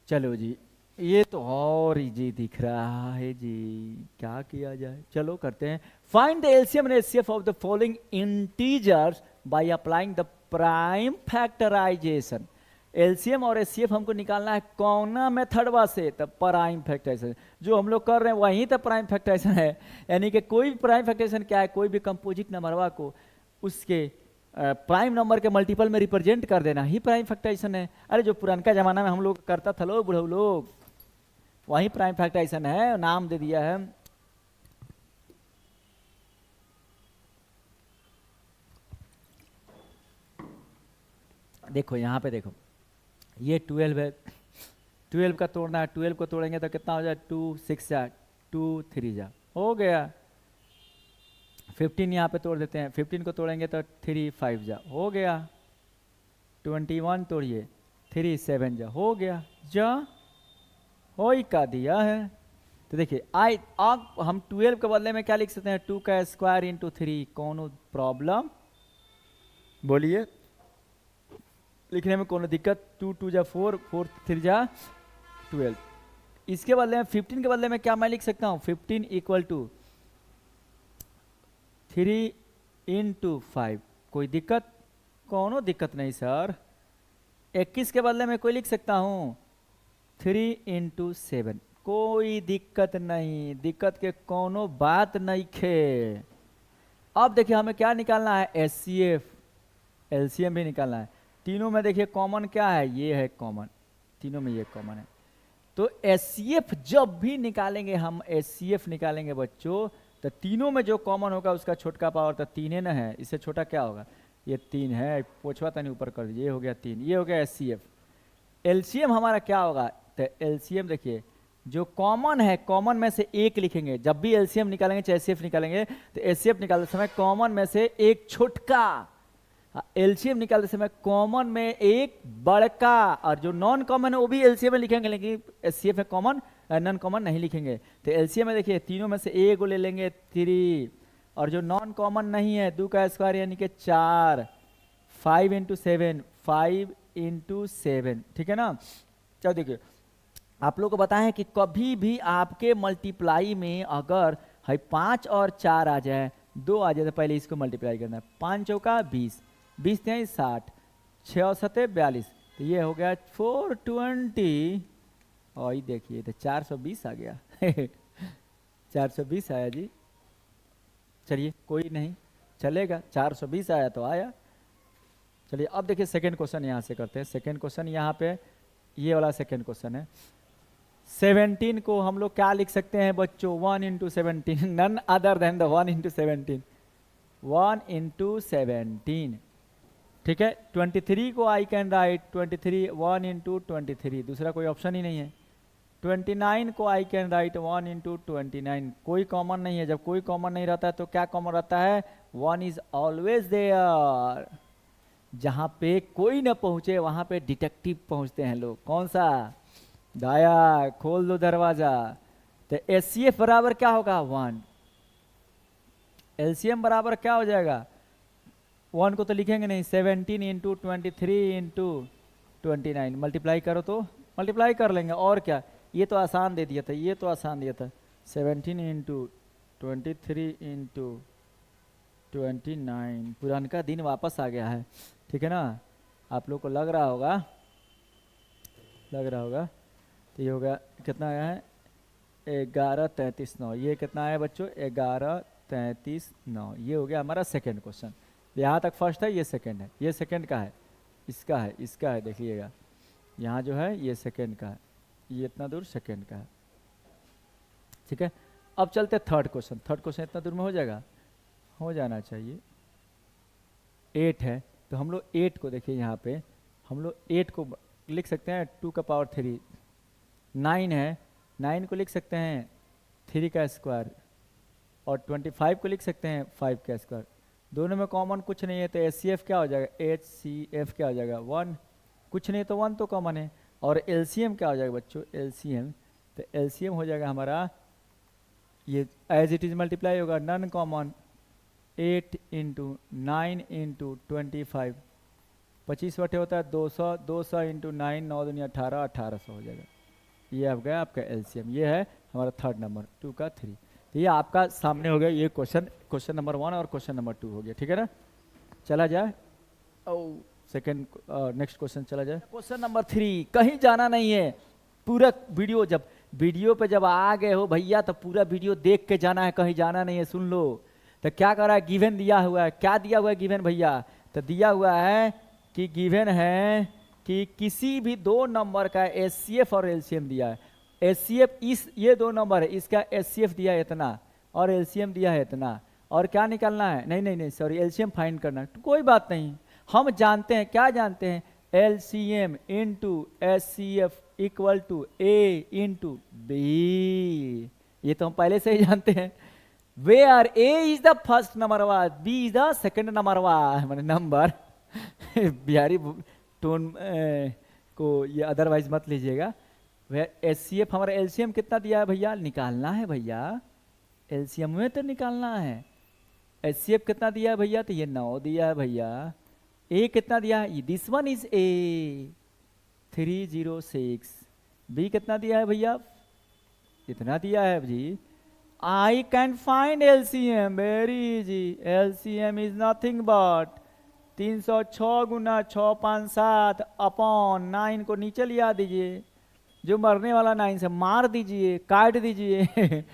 Speaker 1: चलो जी, ये तो और इजी दिख रहा है जी, क्या किया जाए, चलो करते हैं। Find the LCM and HCF of the following integers by applying the prime factorization. LCM और एचसीएफ हमको निकालना है कौना मेथडवा से, तब प्राइम फैक्टराइजेशन जो हम लोग कर रहे हैं वहीं तक प्राइम फैक्टराइजेशन है। यानी कि कोई भी प्राइम फैक्टराइजेशन क्या है, कोई भी कंपोजिट नंबरवा को उसके प्राइम नंबर के मल्टीपल में रिप्रेजेंट कर देना ही प्राइम फैक्टराइजेशन है। अरे जो पुरानका जमाना में हम लोग करता था लो बुढ़ऊ लोग, वही प्राइम फैक्टराइजेशन है, नाम दे दिया है। देखो यहाँ पे देखो, ये 12 है, 12 का तोड़ना है, 12 को तोड़ेंगे तो कितना हो जाए, 2 6 जा 2 3 जा, हो गया। 15 यहाँ पे तोड़ देते हैं, 15 को तोड़ेंगे तो 3 5 जा, हो गया। 21 तोड़िए, 3 7 जा, हो गया। जा हो ही का दिया है। तो देखिए अब हम 12 के बदले में क्या लिख सकते हैं, 2 का स्क्वायर इंटू 3, कौन प्रॉब्लम बोलिए, लिखने में कौन दिक्कत। 2 2 जा 4, 4 3 जा 12। इसके बदले में 15 के बदले में क्या मैं लिख सकता हूँ, 15 इक्वल टू 3 इंटू 5, कोई दिक्कत, कोनो दिक्कत नहीं सर। 21 के बदले में कोई लिख सकता हूँ 3 इंटू 7, कोई दिक्कत नहीं, दिक्कत के कोनो बात नहीं खे। अब देखिए हमें क्या निकालना है, एचसीएफ, एलसीएम भी निकालना है। तीनों में देखिए कॉमन क्या है, ये है कॉमन, तीनों में ये कॉमन है। तो एचसीएफ जब भी निकालेंगे हम, एचसीएफ निकालेंगे बच्चों, तो तीनों में जो कॉमन होगा उसका छोटका पावर तो 3 है ना, है, इससे छोटा क्या होगा, ये 3 है, पोछवा तनी ऊपर कर दीजिए, ये हो गया 3, ये हो गया एचसीएफ। एलसीएम हमारा क्या होगा, तो एलसीएम देखिए जो कॉमन है, कॉमन में से एक लिखेंगे, जब भी एलसीएम निकालेंगे चाहे एचसीएफ निकालेंगे, तो एचसीएफ निकालते समय कॉमन में से एक छोटका, एलसीएम निकालते समय कॉमन में एक बड़का, और जो नॉन कॉमन है वो भी एलसीएम में लिखेंगे, लेकिन एचसीएफ में कॉमन नॉन कॉमन नहीं लिखेंगे। तो एलसीएम में देखिए तीनों में से एक को ले लेंगे 3, और जो नॉन कॉमन नहीं है 2 का स्क्वायर यानी कि 4, 5 इंटू 7, 5 इंटू 7, ठीक है ना। चलो देखिए आप लोग को बताएं कि कभी भी आपके मल्टीप्लाई में अगर है 5 और 4 आ जाए, 2 आ जाए, तो पहले इसको मल्टीप्लाई करना है। 5 चौका 20, 20 3 60, 6 और 7 42, तो ये हो गया 420, और ये देखिए तो 420 आ गया 420 आया जी, चलिए कोई नहीं चलेगा, 420 आया तो आया। चलिए अब देखिए सेकेंड क्वेश्चन यहाँ से करते हैं। सेकेंड क्वेश्चन यहाँ पे ये वाला सेकेंड क्वेश्चन है। 17 को हम लोग क्या लिख सकते हैं बच्चों, 1 into 17, none other than the 1 into 17, 1 into 17, ठीक है। 23 को आई कैन राइट 23, 1 इंटू 23, दूसरा कोई ऑप्शन ही नहीं है। 29 को आई कैन राइट 1 इंटू 29, कोई कॉमन नहीं है, जब कोई कॉमन नहीं रहता है तो क्या कॉमन रहता है, 1 इज ऑलवेज देयर। जहाँ पे कोई न पहुँचे वहाँ पे डिटेक्टिव पहुँचते हैं लोग, कौन सा, दाया, खोल दो दरवाजा। तो एचसीएफ बराबर क्या होगा, 1, एलसीएम बराबर क्या हो जाएगा, 1 को तो लिखेंगे नहीं, 17 इंटू 23 इंटू 29, मल्टीप्लाई करो तो मल्टीप्लाई कर लेंगे, और क्या, ये तो आसान दे दिया था, ये तो आसान दिया था, 17 इंटू 23 इंटू 29, पुराना दिन वापस आ गया है, ठीक है ना। आप लोग को लग रहा होगा, तो ये होगा कितना आया है, 11 33 9, ये कितना आया बच्चों, 11 33 9, ये हो गया हमारा सेकेंड क्वेश्चन। यहाँ तक फर्स्ट है, ये सेकेंड है, ये सेकेंड का है, इसका है, इसका है, देखिएगा यहाँ जो है ये सेकेंड का है, ये इतना दूर सेकेंड का है, ठीक है। अब चलते थर्ड क्वेश्चन। थर्ड क्वेश्चन इतना दूर में हो जाएगा, हो जाना चाहिए। 8 है, तो हम लोग 8 को देखिए, यहाँ पे हम लोग 8 को लिख सकते हैं 2 का पावर 3। 9 है, 9 को लिख सकते हैं 3 का स्क्वायर, और 25 को लिख सकते हैं 5 का स्क्वायर। दोनों में कॉमन कुछ नहीं है, तो HCF क्या हो जाएगा, HCF क्या हो जाएगा 1, कुछ नहीं तो 1 तो कॉमन है। और LCM क्या हो जाएगा बच्चों, LCM, तो LCM हो जाएगा हमारा, ये एज इट इज मल्टीप्लाई होगा, नन कॉमन 8 इंटू 9 इंटू 25, 25 बटे होता है 200, 200 इंटू 9, 9 दूनी 18, 1800 हो जाएगा। ये आ गया आपका LCM। ये है हमारा थर्ड नंबर 2 का 3। तो ये आपका सामने हो गया ये क्वेश्चन नंबर 1 और क्वेश्चन नंबर 2 हो गया, ठीक है ना। चला जाए सेकंड नेक्स्ट क्वेश्चन चला जाए। क्वेश्चन नंबर 3, कहीं जाना नहीं है, पूरा वीडियो, जब वीडियो पे जब आ गए हो भैया तो पूरा वीडियो देख के जाना है, कहीं जाना नहीं है, सुन लो। तो क्या कर रहा है, गिवन दिया हुआ है, क्या दिया हुआ है गिवन भैया, तो दिया हुआ है कि गिवन है कि किसी भी दो नंबर का HCF और LCM दिया है। HCF इस ये दो नंबर है, इसका HCF दिया है इतना और LCM दिया है इतना, और क्या निकालना है, नहीं सॉरी LCM फाइंड करना है। तो कोई बात नहीं, हम जानते हैं, क्या जानते हैं, LCM into HCF equal to A into B, ये तो हम पहले से ही जानते हैं। Where A is the first number, B is the second number, मैंने नंबर बिहारी टोन को ये अदरवाइज मत लीजिएगा। HCF हमारा LCM कितना दिया है भैया, निकालना है भैया, LCM में तो निकालना है। HCF कितना दिया है भैया, तो ये 9 दिया है भैया। A कितना दिया है, this one is A 306। B कितना दिया है भैया, कितना दिया है जी, I can find LCM very easy, LCM is nothing but 306 Guna 6 5 7 upon 9 को नीचे लिया दीजिए, जो मरने वाला 9 से मार दीजिए, काट दीजिए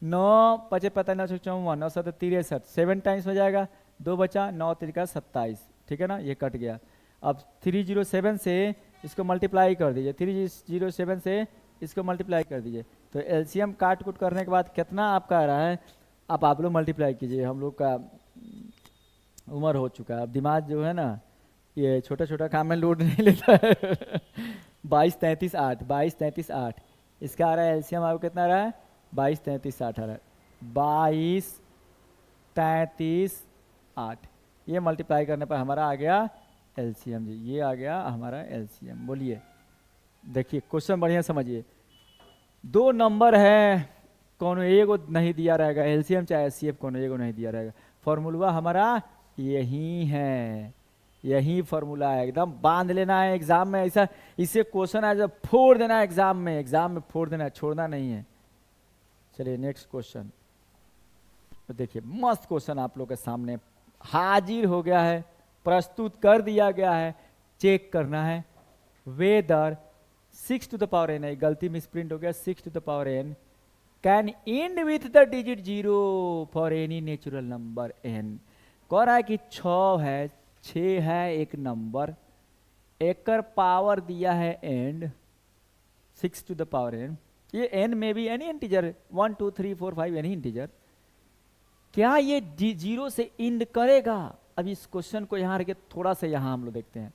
Speaker 1: 9 5 पता 9 54 9 7 63, 7 टाइम्स हो जाएगा, 2 बचा, 9 3 का 27, ठीक है ना, ये कट गया। अब 307 से इसको मल्टीप्लाई कर दीजिए, 307 से इसको मल्टीप्लाई कर दीजिए, तो LCM काट कुट करने के बाद कितना आपका आ रहा है, अब आप लोग मल्टीप्लाई कीजिए, हम लोग का उम्र हो चुका है, अब दिमाग जो है ना ये छोटा छोटा काम में लोड नहीं लेता है 22 33 8, 22 33 8, इसका आ रहा है LCM आपको कितना आ रहा है, 22 33 8 आ रहा है, 22 33 8, ये मल्टीप्लाई करने पर हमारा आ गया LCM जी, ये आ गया हमारा LCM। बोलिए, देखिए क्वेश्चन बढ़िया समझिए, दो नंबर है, कौन एगो नहीं दिया रहेगा, LCM चाहे HCF कौन एगो नहीं दिया रहेगा, फॉर्मूला हमारा यही है, यही फॉर्मूला है, एकदम बांध लेना है एग्जाम में, ऐसा इसे क्वेश्चन है जब फोड़ देना है एग्जाम में फोड़ देना है, छोड़ना नहीं है। चलिए नेक्स्ट क्वेश्चन, तो देखिए मस्त क्वेश्चन आप लोग के सामने हाजिर हो गया है, प्रस्तुत कर दिया गया है, चेक करना है whether 6 to the power n, गलती मिसप्रिंट हो गया, 6 to the power n can end with the digit 0 for any natural number n। कह रहा है कि 6 है, 6 है एक नंबर, एक पावर दिया है and 6 to the power n, ये n में भी एनी इंटीजर 1 2 3 4 5 एनी इंटीजर, क्या ये 0 से इंड करेगा। अब इस क्वेश्चन को यहाँ रखे, थोड़ा सा यहाँ हम लोग देखते हैं,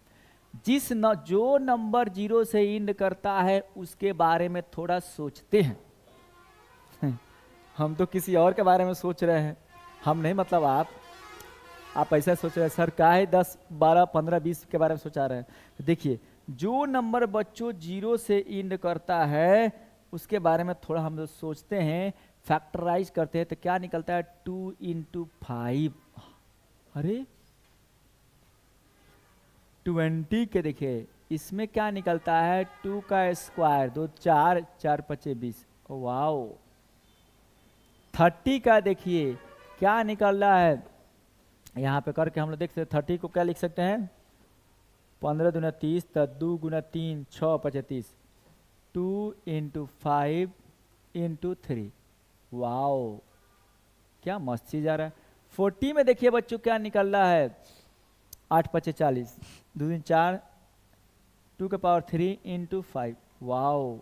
Speaker 1: जो नंबर 0 से इंड करता है उसके बारे में थोड़ा सोचते हैं हम तो किसी और के बारे में सोच रहे हैं, हम नहीं, मतलब आप ऐसा सोच रहे हैं सर क्या है 10 12 15 20 के बारे में सोचा रहे हैं। देखिए जो नंबर बच्चों 0 से इंड करता है उसके बारे में थोड़ा हम लोग सोचते हैं, फैक्टराइज करते हैं, तो क्या निकलता है 2 into 5, अरे 20 के देखिए इसमें क्या निकलता है 2 का स्क्वायर 2 4 4 5 20, वाओ। 30 का देखिए क्या निकल रहा है, यहाँ पे करके हम लोग देख सकते हैं 30 को क्या लिख सकते हैं 15 दूना 30, 2 गुना 3 6 35, 2 into 5 into 3, वाओ क्या मस्त चीज आ रहा है। 40 में देखिए बच्चों क्या निकल रहा है 8 5 40, 2 दिन 4, 2 का पावर 3 into 5, वाओ।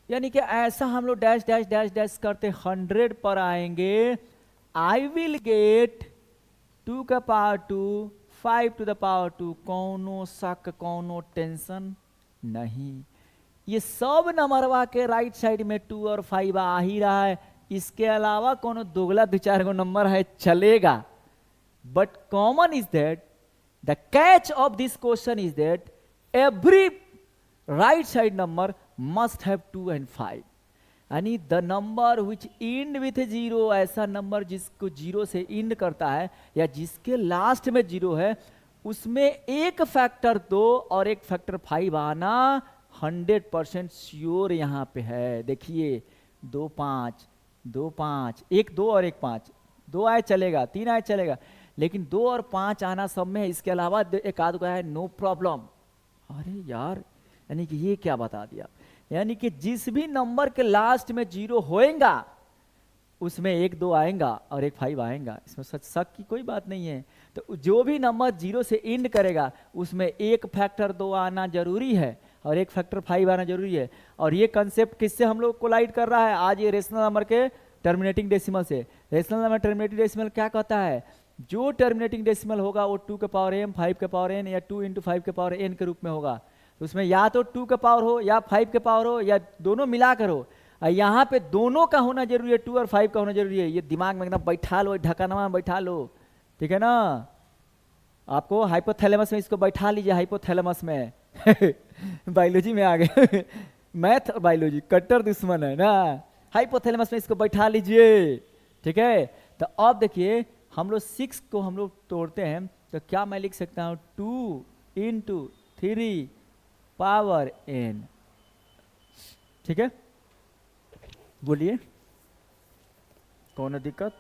Speaker 1: यानी कि ऐसा हम लोग डैश डैश डैश डैश करते 100 पर आएंगे, आई विल गेट 2 का पावर 2 5 to the power 2, कौनो शक कौनो टेंशन नहीं, ये सब नंबरवा के राइट साइड में 2 और 5 आ ही रहा है, इसके अलावा कोनो दोगला दो चार गो नंबर है चलेगा, but common is that the catch of this question is that every right side number must have 2 and 5, यानी the number which end with 0, ऐसा नंबर जिसको 0 से इंड करता है या जिसके लास्ट में 0 है, उसमें एक फैक्टर 2 और एक फैक्टर 5 आना 100% श्योर यहाँ पे है। देखिए 2 5 2 5, एक 2 और एक 5, 2 आए चलेगा, 3 आए चलेगा, लेकिन 2 और 5 आना सब में है, इसके अलावा एक आध को है नो प्रॉब्लम। अरे यार, यानी कि ये क्या बता दिया, यानी कि जिस भी नंबर के लास्ट में 0 होएगा उसमें 1 2 आएगा और एक 5 आएगा, इसमें सच शक की कोई बात नहीं है। तो जो भी नंबर 0 से इंड करेगा उसमें एक फैक्टर 2 आना जरूरी है और एक फैक्टर 5 आना जरूरी है। और ये कंसेप्ट किससे हम लोग कोलाइड कर रहा है आज, ये रेशनल नंबर के टर्मिनेटिंग डेसिमल से। रेशनल नंबर टर्मिनेटिंग डेसिमल क्या कहता है, जो टर्मिनेटिंग डेसिमल होगा वो 2 के पावर m 5 के पावर n या 2 × 5 के पावर n के रूप में होगा। तो उसमें या तो 2 के पावर हो या 5 के पावर हो या दोनों मिलाकर हो। यहाँ पे दोनों का होना जरूरी है, 2 और 5 का होना जरूरी है। ये दिमाग में एकदम बैठा लो, ढकाना में बैठा लो, ठीक है ना। आपको हाइपोथैलेमस में इसको बैठा लीजिए, हाइपोथैलेमस में बायोलॉजी में आ गए मैथ और बायोलॉजी कट्टर दुश्मन है ना। हाइपोथैलेमस में इसको बैठा लीजिए, ठीक है। तो अब देखिए हम लोग 6 को हम लोग तोड़ते हैं, तो क्या मैं लिख सकता हूँ 2 × 3 पावर n, ठीक है। बोलिए कौन दिक्कत।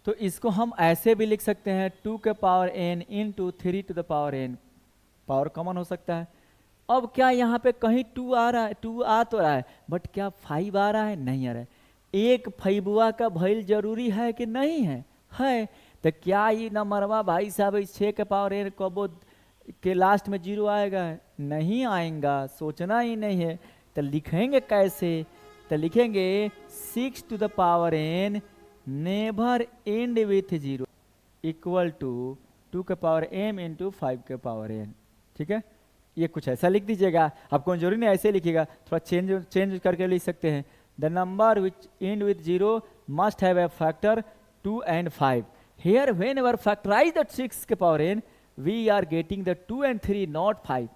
Speaker 1: तो इसको हम ऐसे भी लिख सकते हैं 2 के power n × 3 to the power n, power common हो सकता है। अब क्या यहाँ पे कहीं 2 आ रहा है, 2 आ तो रहा है, बट क्या 5 आ रहा है, नहीं आ रहा है। एक 5 का भइल जरूरी है कि नहीं है, है। तो क्या ये नंबरवा भाई साहब 6 के पावर n कबो के लास्ट में 0 आएगा, नहीं आएगा, सोचना ही नहीं है। तो लिखेंगे कैसे, तो लिखेंगे 6 to the power n never end with 0 equal to 2 के पावर m × 5 के पावर n, ठीक है। ये कुछ ऐसा लिख दीजिएगा, आपको जरूरी नहीं ऐसे लिखिएगा, थोड़ा चेंज करके लिख सकते हैं। The number which end with 0 must have a factor 2 and 5। Here whenever factorize the 6 के power n we are getting the 2 and 3 not 5।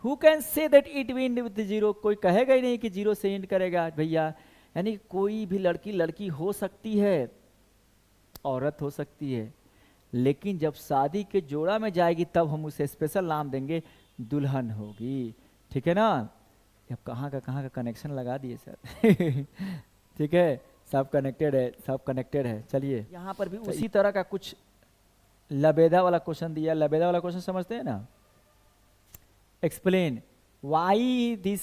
Speaker 1: who can say that it will end with 0, कोई कहेगा ही नहीं कि 0 से and करेगा भैया। यानी कोई भी लड़की हो सकती है, औरत हो सकती है, लेकिन जब शादी के जोड़ा में जाएगी तब हम उसे स्पेशल नाम देंगे, दुल्हन होगी, ठीक है ना। अब कहाँ का कनेक्शन लगा दिए सर ठीक है, सब कनेक्टेड है, सब कनेक्टेड है। चलिए यहाँ पर भी उसी तरह का कुछ लबेदा वाला क्वेश्चन दिया। लबेदा वाला क्वेश्चन समझते हैं ना, एक्सप्लेन वाई दिस,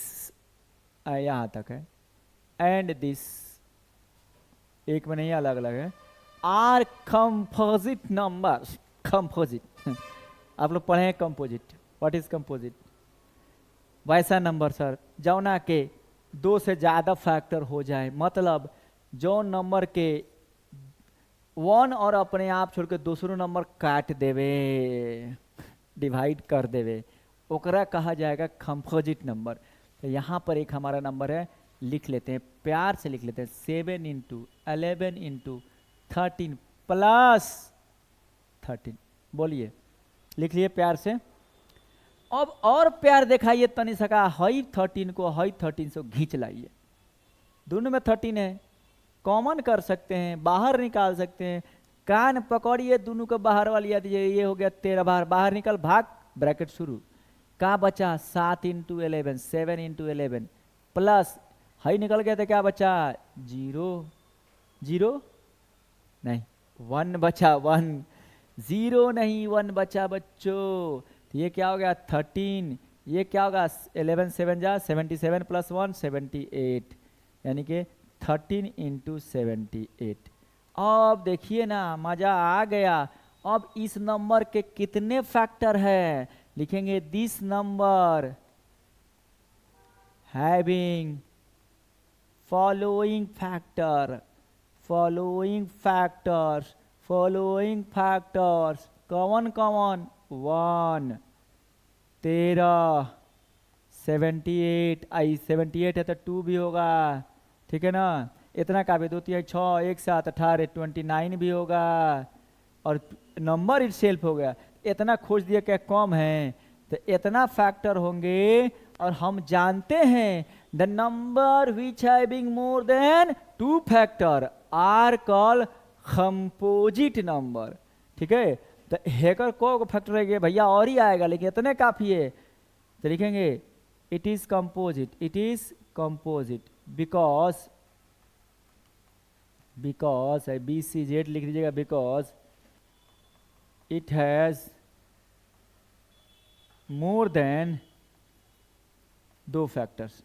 Speaker 1: यहाँ तक है, एंड दिस, एक में नहीं अलग अलग है, आर कंपोजिट नंबर्स। कंपोजिट आप लोग पढ़े हैं कंपोजिट, व्हाट इज कंपोजिट। वैसा नंबर सर जौना के 2 से ज्यादा फैक्टर हो जाए, मतलब जो नंबर के 1 और अपने आप छोड़ के दूसरो नंबर काट देवे, डिवाइड कर देवे, ओकरा कहा जाएगा कंपोजिट नंबर। तो यहाँ पर एक हमारा नंबर है, लिख लेते हैं, प्यार से लिख लेते हैं, 7 × 11 × 13 प्लस 13। बोलिए, लिख लिए प्यार से। अब और प्यार दिखाइए तनी सका, हई 13 को हई 13 से घींच लाइए, दोनों में 13 है, कॉमन कर सकते हैं, बाहर निकाल सकते हैं। कान पकड़िए, दोनों को बाहर वाली याद दीजिए, ये हो गया 13, बाहर निकल, भाग, ब्रैकेट शुरू, का बचा 7 × 11, 7 × 11 प्लस हाई निकल गया था, क्या बचा 0 0 नहीं 1 बचा, 1 0 नहीं 1 बचा बच्चों। तो ये क्या हो गया 13, ये क्या होगा 11 7 जा 77 प्लस 1 78, यानी कि 13 × 78। अब देखिए ना, मजा आ गया। अब इस नंबर के कितने फैक्टर है, लिखेंगे this number having following factor, following factors, following factors, common common 1 13 78, आई 78 है तो 2 भी होगा, ठीक है ना। इतना का भी 2 3 6 1 7 18 29 भी होगा, और नंबर इट सेल्फ हो गया। इतना खोज दिया क्या कम है, तो इतना फैक्टर होंगे। और हम जानते हैं the number which having more than 2 factor are call composite number, ठीक है। तो हैकर को फैक्टर रहेगा भैया और ही आएगा, लेकिन इतने काफी है। तो लिखेंगे it is composite, it is composite because BCZ लिख लीजिएगा, because it has more than 2 factors.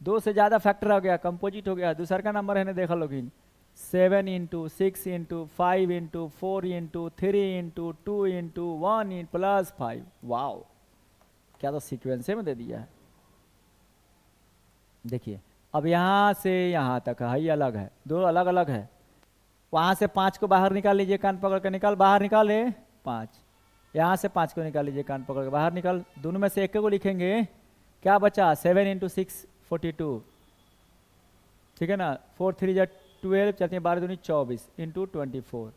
Speaker 1: 2 से ज्यादा फैक्टर हो गया, कंपोजिट हो गया। दूसरा का नंबर है ना, देखा login 7 into 6 into 5 into 4 into 3 into 2 into 1 in plus 5। Wow, क्या तो सीक्वेंस में दे दिया है। देखिए अब यहां से यहां तक है, ये अलग है, 2 अलग अलग है। वहां से 5 को बाहर निकाल लीजिए, कान पकड़ के निकाल, बाहर निकाले 5। यहां से 5 को निकाल लीजिए, कान पकड़ के बाहर निकाल। दोनों में से एक को लिखेंगे, क्या बचा 7 इंटू 6 42, ठीक है ना। 4 3 जा 12, चलते हैं 12 दूनी 24 इंटू 24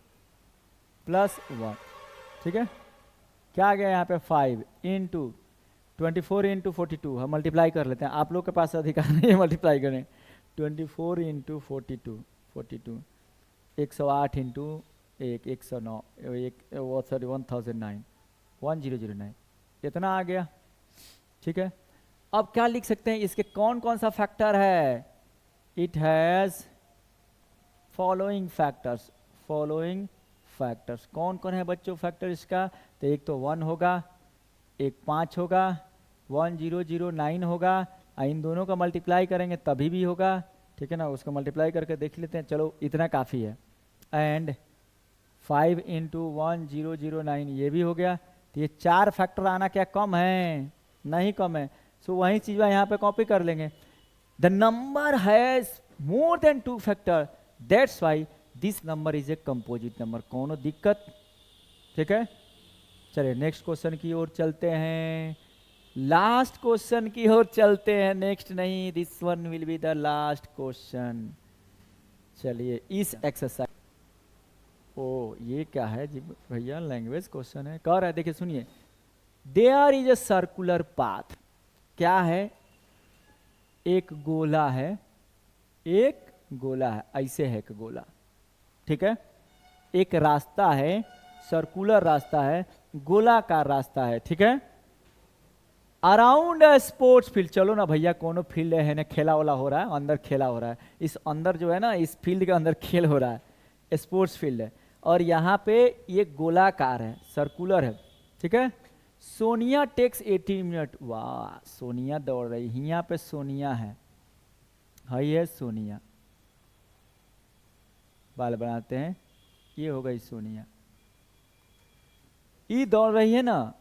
Speaker 1: प्लस 1, ठीक है। क्या आ गया यहाँ पे 5 इंटू 24 इंटू 42, हम मल्टीप्लाई कर लेते हैं, आप लोग के पास अधिकार नहीं है मल्टीप्लाई करें। 24 इंटू 42 108 इंटू 109 सॉरी 1009 1009, इतना आ गया, ठीक है। अब क्या लिख सकते हैं, इसके कौन कौन सा फैक्टर है। It has following factors, following factors कौन कौन है बच्चों फैक्टर इसका। तो एक तो 1 होगा, एक 5 होगा, 1009 होगा, इन दोनों का मल्टीप्लाई करेंगे तभी भी होगा, ठीक है ना। उसको मल्टीप्लाई करके देख लेते हैं, चलो इतना काफ़ी है। एंड 5 इंटू 1009 ये भी हो गया। तो ये 4 फैक्टर आना क्या कम है, नहीं कम है। सो वही चीज़ यहाँ पे कॉपी कर लेंगे। The number has more than 2 factor, that's why this number is a composite number. कोनो दिक्कत, ठीक है। चलिए नेक्स्ट क्वेश्चन की ओर चलते हैं, लास्ट क्वेश्चन की ओर चलते हैं। नेक्स्ट नहीं, this one will be the last question. चलिए इस एक्सरसाइज, ओ ये क्या है जी भैया, लैंग्वेज क्वेश्चन है। कह रहा है, देखिए सुनिए, there is a circular path. क्या है, एक गोला है, एक गोला है, ऐसे है एक गोला, ठीक है। एक रास्ता है, सर्कुलर रास्ता है, गोलाकार रास्ता है, ठीक है। अराउंड स्पोर्ट्स फील्ड, चलो ना भैया कोनो फील्ड है ना, खेला वाला हो रहा है, अंदर खेला हो रहा है, इस अंदर जो है ना, इस फील्ड के अंदर खेल हो रहा है, स्पोर्ट्स फील्ड है। और यहाँ पे ये गोलाकार है, सर्कुलर है, ठीक है। सोनिया टेक्स 80 मिनट, वाह सोनिया दौड़ रही, यहाँ पे सोनिया है, है सोनिया, बाल बनाते हैं, ये हो गई सोनिया। ई दौड़ रही है ना,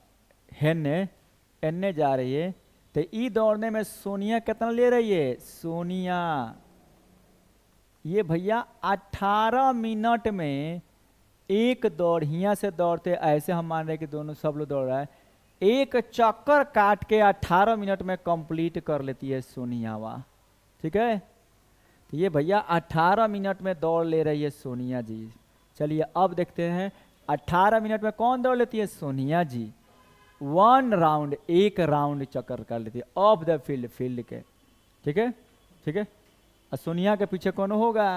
Speaker 1: एन्ने जा रही है, तो ई दौड़ने में सोनिया कितना ले रही है, सोनिया ये भैया 18 मिनट में एक दौड़, हिया से दौड़ते ऐसे हम मान रहे कि दोनों सब लोग दौड़ रहा है, एक चक्कर काट के 18 मिनट में कंप्लीट कर लेती है सोनिया, वाह, ठीक है। तो ये भैया 18 मिनट में दौड़ ले रही है सोनिया जी। चलिए अब देखते हैं 18 मिनट में कौन दौड़ लेती है, सोनिया जी। 1 राउंड, एक राउंड चक्कर कर लेती है ऑफ द फील्ड, फील्ड के, ठीक है, ठीक है। और सोनिया के पीछे कौन होगा,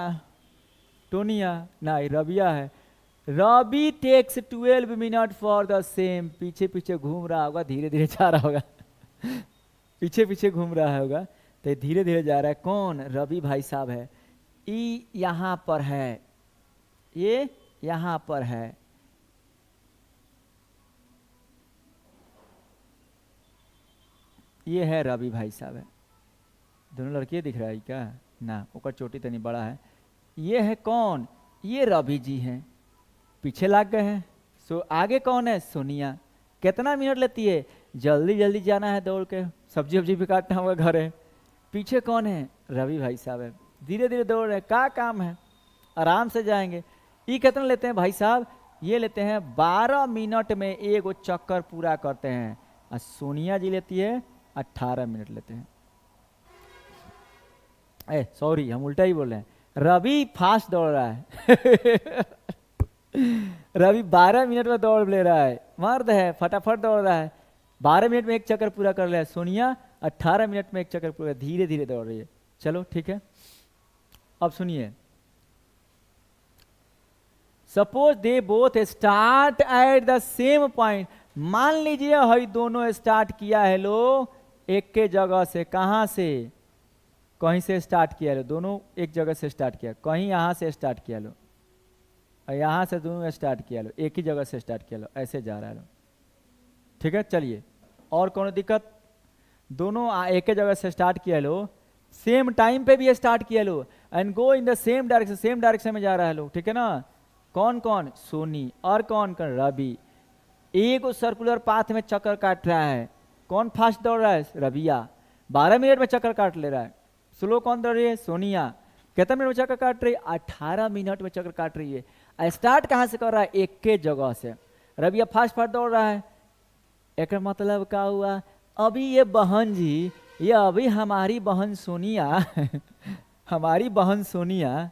Speaker 1: टोनिया नहीं, रबिया है। Ravi takes 12 minute for the same, पीछे पीछे घूम रहा होगा, धीरे धीरे जा रहा होगा पीछे पीछे घूम रहा होगा, तो धीरे धीरे जा रहा है, कौन, रवि भाई साहब है। ई यहाँ पर है, ये यहाँ पर है, ये है रवि भाई साहब है। दोनों लड़के दिख रहा है क्या ना, ऊपर चोटी तनी बड़ा है। ये है कौन, ये रवि जी हैं, पीछे लाग गए हैं। सो आगे कौन है, सोनिया। कितना मिनट लेती है, जल्दी जल्दी जाना है दौड़ के, सब्जी वब्जी भी काटना होगा घर है। पीछे कौन है, रवि भाई साहब है, धीरे धीरे दौड़ रहे, क्या काम है, आराम से जाएंगे। ये कितना लेते हैं भाई साहब, ये लेते हैं 12 मिनट में एक चक्कर पूरा करते हैं। और सोनिया जी लेती है 18 मिनट लेते हैं। सॉरी हम उल्टा ही बोल रहे हैं, रवि फास्ट दौड़ रहा है रवि 12 मिनट में दौड़ ले रहा है, मर्द है, फटाफट दौड़ रहा है, 12 मिनट में एक चक्कर पूरा कर लिया है। सोनिया 18 मिनट में एक चक्कर पूरा, धीरे धीरे दौड़ रही है। चलो ठीक है, अब सुनिए, suppose they both start at the same point. मान लीजिए हई दोनों स्टार्ट किया है लो एक के जगह से, कहां से, कहीं से स्टार्ट किया लो, दोनों एक जगह से स्टार्ट किया, कहीं यहां से स्टार्ट किया लो और यहां से दोनों स्टार्ट किया लो, एक ही जगह से स्टार्ट किया लो, ऐसे जा रहा है लो। ठीक है, चलिए और कौन दिक्कत, दोनों एक ही जगह से स्टार्ट किया लो, सेम टाइम पे भी स्टार्ट किया लो and go in the same direction, same direction में जा रहा है लो। ठीक है ना, कौन कौन, सोनी और कौन कौन, रवि। एक सर्कुलर पाथ में चक्कर काट रहा है, कौन फास्ट दौड़ रहा है, रविया, 12 मिनट में चक्कर काट ले रहा है। स्लो कौन दौड़ रही है, सोनिया, कितने मिनट में चक्कर काट रही है, 18 मिनट में चक्कर काट रही है। स्टार्ट कहां से कर रहा है, एक के जगह से। रविया फास्ट फास्ट दौड़ रहा है, एक मतलब क्या हुआ, अभी ये बहन जी, ये अभी हमारी बहन सोनिया हमारी बहन सोनिया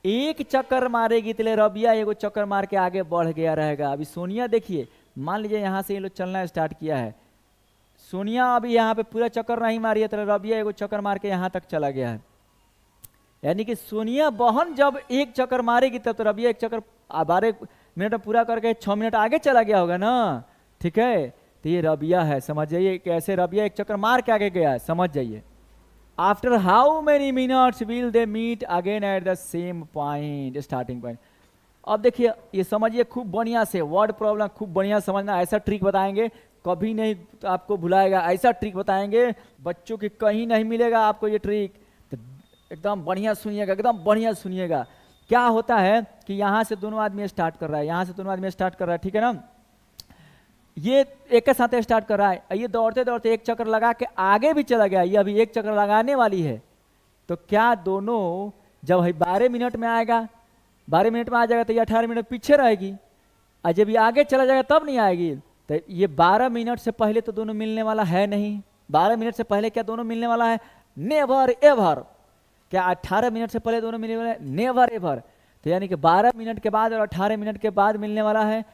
Speaker 1: एक चक्कर मारेगी तो रबिया एगो चक्कर मार के आगे बढ़ गया रहेगा। अभी सोनिया देखिए, मान लीजिए यहाँ से ये लोग चलना स्टार्ट किया है, सोनिया अभी यहाँ पे पूरा चक्कर नहीं मारी है तो रबिया एगो चक्कर मार के यहाँ तक चला गया है। यानी कि सोनिया बहन जब एक चक्कर मारेगी तब तो रबिया एक चक्कर 12 मिनट में पूरा करके 6 मिनट आगे चला गया होगा ना। ठीक है, तो ये रबिया है, समझ जाइए कैसे रबिया एक चक्कर मार के आगे गया है, समझ जाइए। After how many minutes will they meet again at the same point, starting point. अब देखिए ये समझिए खूब बढ़िया से, वर्ड प्रॉब्लम खूब बढ़िया समझना, ऐसा ट्रिक बताएंगे कभी नहीं आपको भुलाएगा, ऐसा ट्रिक बताएंगे बच्चों की कहीं नहीं मिलेगा आपको ये ट्रिक, तो एकदम बढ़िया सुनिएगा, एकदम बढ़िया सुनिएगा। क्या होता है कि यहाँ से दोनों आदमी स्टार्ट कर रहा है, यहाँ से दोनों आदमी स्टार्ट कर रहा है, ठीक है ना, ये एक के साथ स्टार्ट कर रहा है, ये दौड़ते दौड़ते एक चक्कर लगा के आगे भी चला गया, ये अभी एक चक्कर लगाने वाली है। तो क्या दोनों जब है 12 मिनट में आएगा, 12 मिनट में आ जाएगा तो ये 18 मिनट पीछे रहेगी, और जब ये आगे चला जाएगा तब नहीं आएगी। तो ये 12 मिनट से पहले तो दोनों मिलने वाला है नहीं, 12 मिनट से पहले क्या दोनों मिलने वाला है, नेवर एवर। क्या 18 मिनट से पहले दोनों मिलने वाला है, नेवर एवर। तो यानी कि 12 मिनट के बाद और 18 मिनट के बाद मिलने वाला है,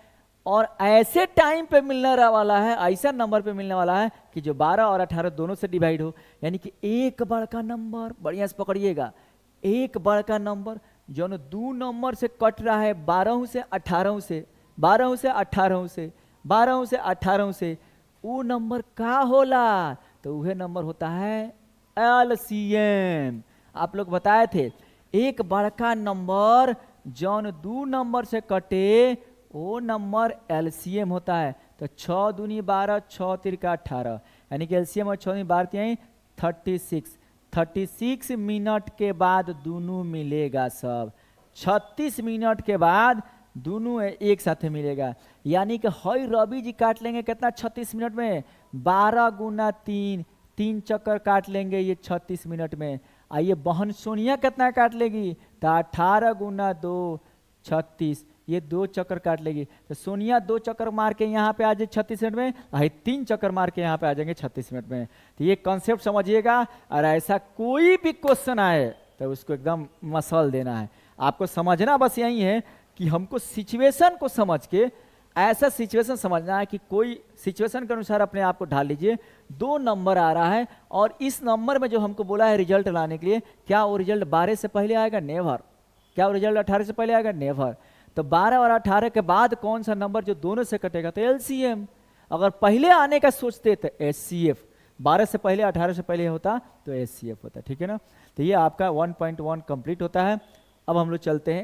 Speaker 1: और ऐसे टाइम पे मिलने वाला है, ऐसा नंबर पे मिलने वाला है कि जो 12 और 18 दोनों से डिवाइड हो। यानी कि एक बड़का नंबर, बढ़िया से पकड़िएगा, एक बड़का नंबर जो दो नंबर से कट रहा है, 12 से 18 से, 12 से 18 से, 12 से 18 से, वो नंबर का होला, तो वह नंबर होता है LCM। आप लोग बताए थे एक बड़का नंबर जौन दो नंबर से कटे वो नंबर LCM होता है। तो 6 दूनी 12, 6 तिरका 18, यानी कि LCM और 6 दूनी 12 36, 36 मिनट के बाद दोनों मिलेगा सब, 36 मिनट के बाद दोनों एक साथ मिलेगा। यानी कि हई रवि जी काट लेंगे कितना 36 मिनट में, 12 गुना 3, 3 चक्कर काट लेंगे ये 36 मिनट में। आइए बहन सोनिया कितना काट लेगी, तो 18 गुना 2 36, ये 2 चक्कर काट लेगी। तो सोनिया 2 चक्कर मार के यहाँ पे आ जाए 36 मिनट में, भाई 3 चक्कर मार के यहाँ पे आ जाएंगे 36 मिनट में। तो ये कॉन्सेप्ट समझिएगा, और ऐसा कोई भी क्वेश्चन आए तो उसको एकदम मसल देना है। आपको समझना बस यही है कि हमको सिचुएशन को समझ के, ऐसा सिचुएशन समझना है कि कोई सिचुएशन के अनुसार अपने आप को ढाल लीजिए। 2 नंबर आ रहा है और इस नंबर में जो हमको बोला है रिजल्ट लाने के लिए, क्या वो रिजल्ट 12 से पहले आएगा, नेवर। क्या वो रिजल्ट 18 से पहले आएगा, नेवर। तो 12 और 18 के बाद कौन सा नंबर जो दोनों से कटेगा, तो LCM। अगर पहले आने का सोचते तो SCF, 12 से पहले 18 से पहले होता तो SCF होता, ठीक है ना। तो ये आपका 1.1 कंप्लीट होता है। अब हम लोग चलते हैं